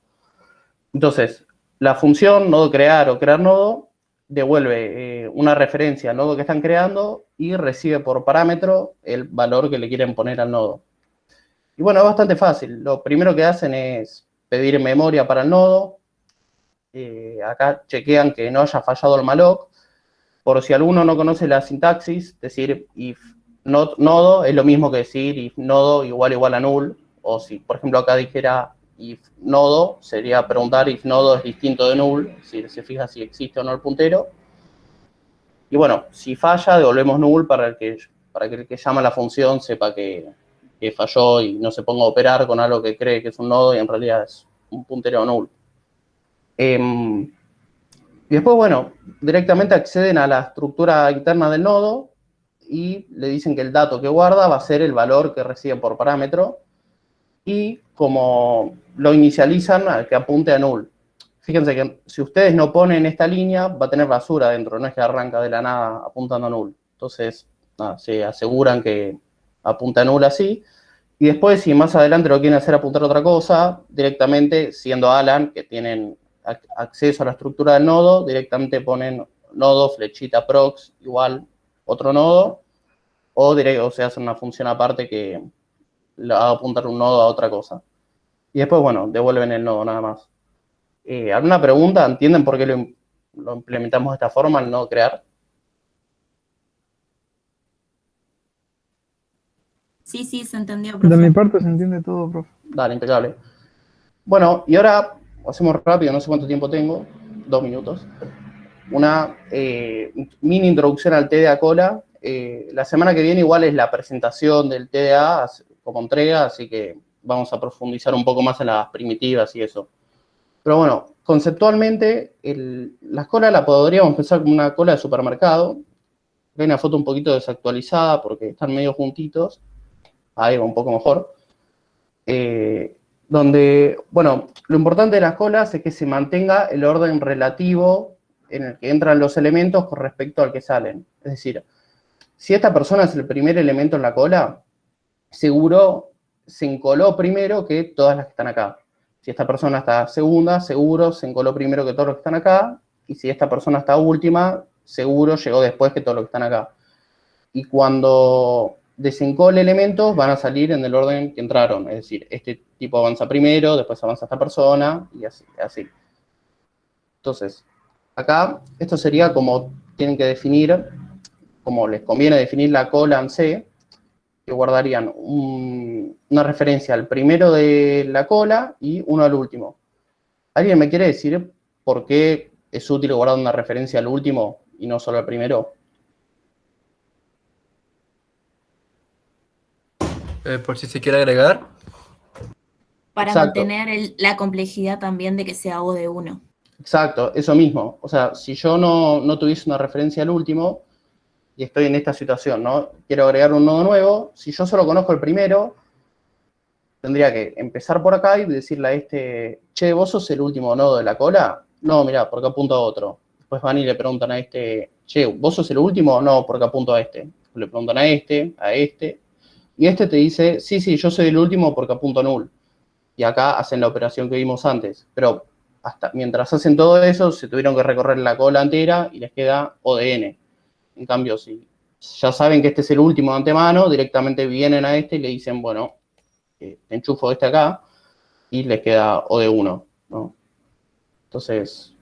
Entonces, la función nodo crear o crear nodo devuelve una referencia al nodo que están creando y recibe por parámetro el valor que le quieren poner al nodo. Y bueno, es bastante fácil. Lo primero que hacen es pedir memoria para el nodo. Acá chequean que no haya fallado el malloc. Por si alguno no conoce la sintaxis, decir if not nodo es lo mismo que decir if nodo igual a null. O si, por ejemplo, acá dijera if nodo, sería preguntar if nodo es distinto de null. Es decir, se fija si existe o no el puntero. Y bueno, si falla, devolvemos null para que el que llama la función sepa que falló y no se ponga a operar con algo que cree que es un nodo y en realidad es un puntero null. Y después, bueno, directamente acceden a la estructura interna del nodo y le dicen que el dato que guarda va a ser el valor que recibe por parámetro y como lo inicializan al que apunte a null. Fíjense que si ustedes no ponen esta línea, va a tener basura dentro, no es que arranca de la nada apuntando a null. Entonces, nada, se aseguran que apunta a null así, y después, si más adelante lo quieren hacer apuntar a otra cosa, directamente, siendo Alan, que tienen acceso a la estructura del nodo, directamente ponen nodo, flechita, prox, igual, otro nodo, o se hace una función aparte que le va a apuntar un nodo a otra cosa. Y después, bueno, devuelven el nodo nada más. ¿Alguna pregunta? ¿Entienden por qué lo implementamos de esta forma, el nodo crear? Sí, se entendió, De profe. mi parte se entiende todo, profe. Dale, impecable. Bueno, y ahora hacemos rápido, no sé cuánto tiempo tengo, 2 minutos. Una mini introducción al TDA Cola. La semana que viene igual es la presentación del TDA como entrega, así que vamos a profundizar un poco más en las primitivas y eso. Pero bueno, conceptualmente, la cola la podríamos pensar como una cola de supermercado. Hay una foto un poquito desactualizada porque están medio juntitos. Ahí va un poco mejor. Donde, bueno, lo importante de las colas es que se mantenga el orden relativo en el que entran los elementos con respecto al que salen. Es decir, si esta persona es el primer elemento en la cola, seguro se encoló primero que todas las que están acá. Si esta persona está segunda, seguro se encoló primero que todos los que están acá. Y si esta persona está última, seguro llegó después que todos los que están acá. Y cuando desencole elementos, van a salir en el orden que entraron. Es decir, este tipo avanza primero, después avanza esta persona, y así. Entonces, acá, esto sería como tienen que definir, como les conviene definir la cola en C, que guardarían una referencia al primero de la cola y uno al último. ¿Alguien me quiere decir por qué es útil guardar una referencia al último y no solo al primero? Por si se quiere agregar. Para Exacto. mantener la complejidad también de que sea O de 1. Exacto, eso mismo. O sea, si yo no tuviese una referencia al último y estoy en esta situación, ¿no? Quiero agregar un nodo nuevo, si yo solo conozco el primero, tendría que empezar por acá y decirle a este, che, ¿vos sos el último nodo de la cola? No, mirá, porque apunto a otro. Después van y le preguntan a este, che, ¿vos sos el último? No, porque apunto a este. Le preguntan a este, y este te dice, sí, yo soy el último porque apunto a null. Y acá hacen la operación que vimos antes. Pero mientras hacen todo eso, se tuvieron que recorrer la cola entera y les queda O de n. En cambio, si ya saben que este es el último de antemano, directamente vienen a este y le dicen, bueno, te enchufo este acá, y les queda O de 1, ¿no? Entonces,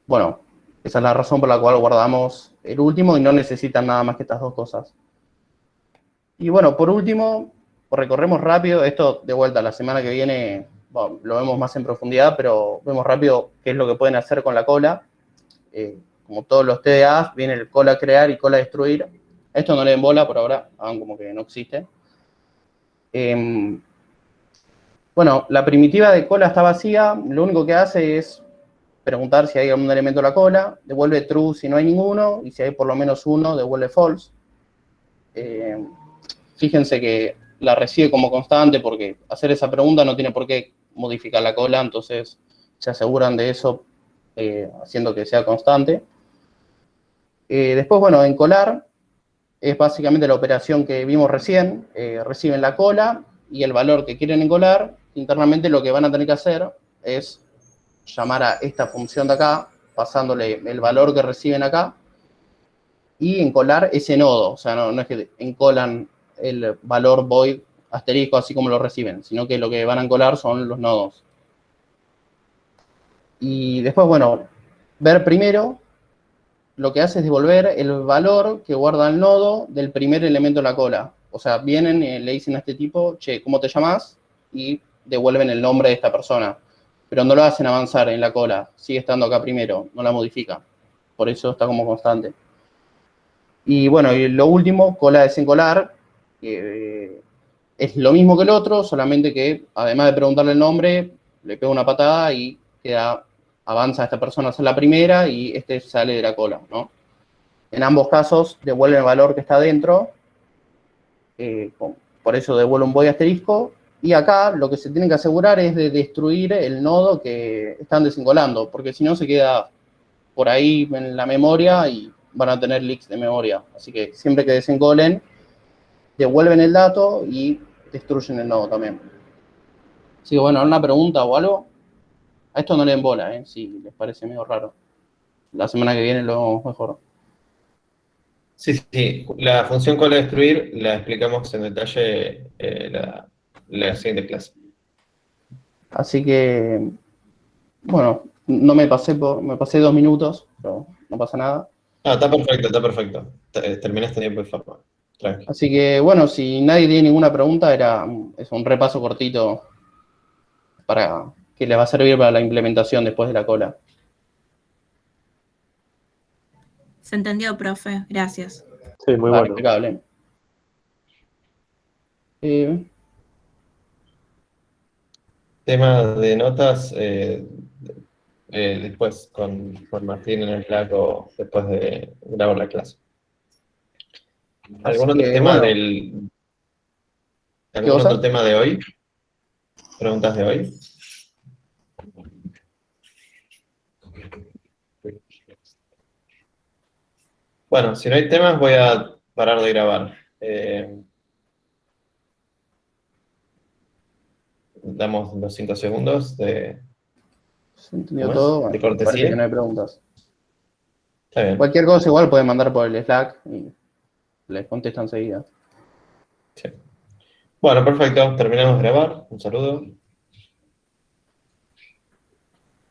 bueno, esa es la razón por la cual guardamos el último y no necesitan nada más que estas dos cosas. Y bueno, por último, recorremos rápido, esto de vuelta, la semana que viene, bueno, lo vemos más en profundidad, pero vemos rápido qué es lo que pueden hacer con la cola. Como todos los TDAs, viene el cola crear y cola destruir. Esto no le den bola por ahora, hagan como que no existe. Bueno, la primitiva de cola está vacía, lo único que hace es preguntar si hay algún elemento en la cola, devuelve true si no hay ninguno, y si hay por lo menos uno, devuelve false. Fíjense que la recibe como constante, porque hacer esa pregunta no tiene por qué modificar la cola, entonces se aseguran de eso haciendo que sea constante. Después, bueno, encolar es básicamente la operación que vimos recién. Reciben la cola y el valor que quieren encolar. Internamente lo que van a tener que hacer es llamar a esta función de acá, pasándole el valor que reciben acá, y encolar ese nodo. O sea, no es que encolan el valor void asterisco así como lo reciben, sino que lo que van a encolar son los nodos. Y después, bueno, ver primero lo que hace es devolver el valor que guarda el nodo del primer elemento de la cola. O sea, vienen y le dicen a este tipo, che, ¿cómo te llamas? Y devuelven el nombre de esta persona. Pero no lo hacen avanzar en la cola, sigue estando acá primero, no la modifica. Por eso está como constante. Y bueno, y lo último, cola desencolar, que es lo mismo que el otro, solamente que además de preguntarle el nombre, le pega una patada y avanza esta persona a ser la primera y este sale de la cola, ¿no? En ambos casos devuelven el valor que está dentro, por eso devuelve un void asterisco, y acá lo que se tiene que asegurar es de destruir el nodo que están desencolando, porque si no se queda por ahí en la memoria y van a tener leaks de memoria. Así que siempre que desencolen, devuelven el dato y destruyen el nodo también. Así que bueno, ¿alguna pregunta o algo? A esto no le den bola, si les parece medio raro. La semana que viene lo vemos mejor. Sí, sí. La función cola destruir la explicamos en detalle la siguiente clase. Así que, bueno, no me pasé 2 minutos, pero no pasa nada. Ah, está perfecto, está perfecto. Terminaste en tiempo y forma. Tranqui. Así que, bueno, si nadie tiene ninguna pregunta, es un repaso cortito para que les va a servir para la implementación después de la cola. Se entendió, profe. Gracias. Sí, muy Vale, bueno. impecable. Tema de notas después con Martín en el flaco después de grabar la clase. ¿Algún Así otro que, tema bueno, ¿algún cosa? otro tema de hoy? ¿Preguntas de hoy? Bueno, si no hay temas voy a parar de grabar. Damos los 5 segundos de ¿Se entendió ¿cómo es? todo? De Bueno, cortesía. parece que no hay preguntas. Está bien. Cualquier cosa igual pueden mandar por el Slack y les contesto enseguida. Sí. Bueno, perfecto. Terminamos de grabar. Un saludo.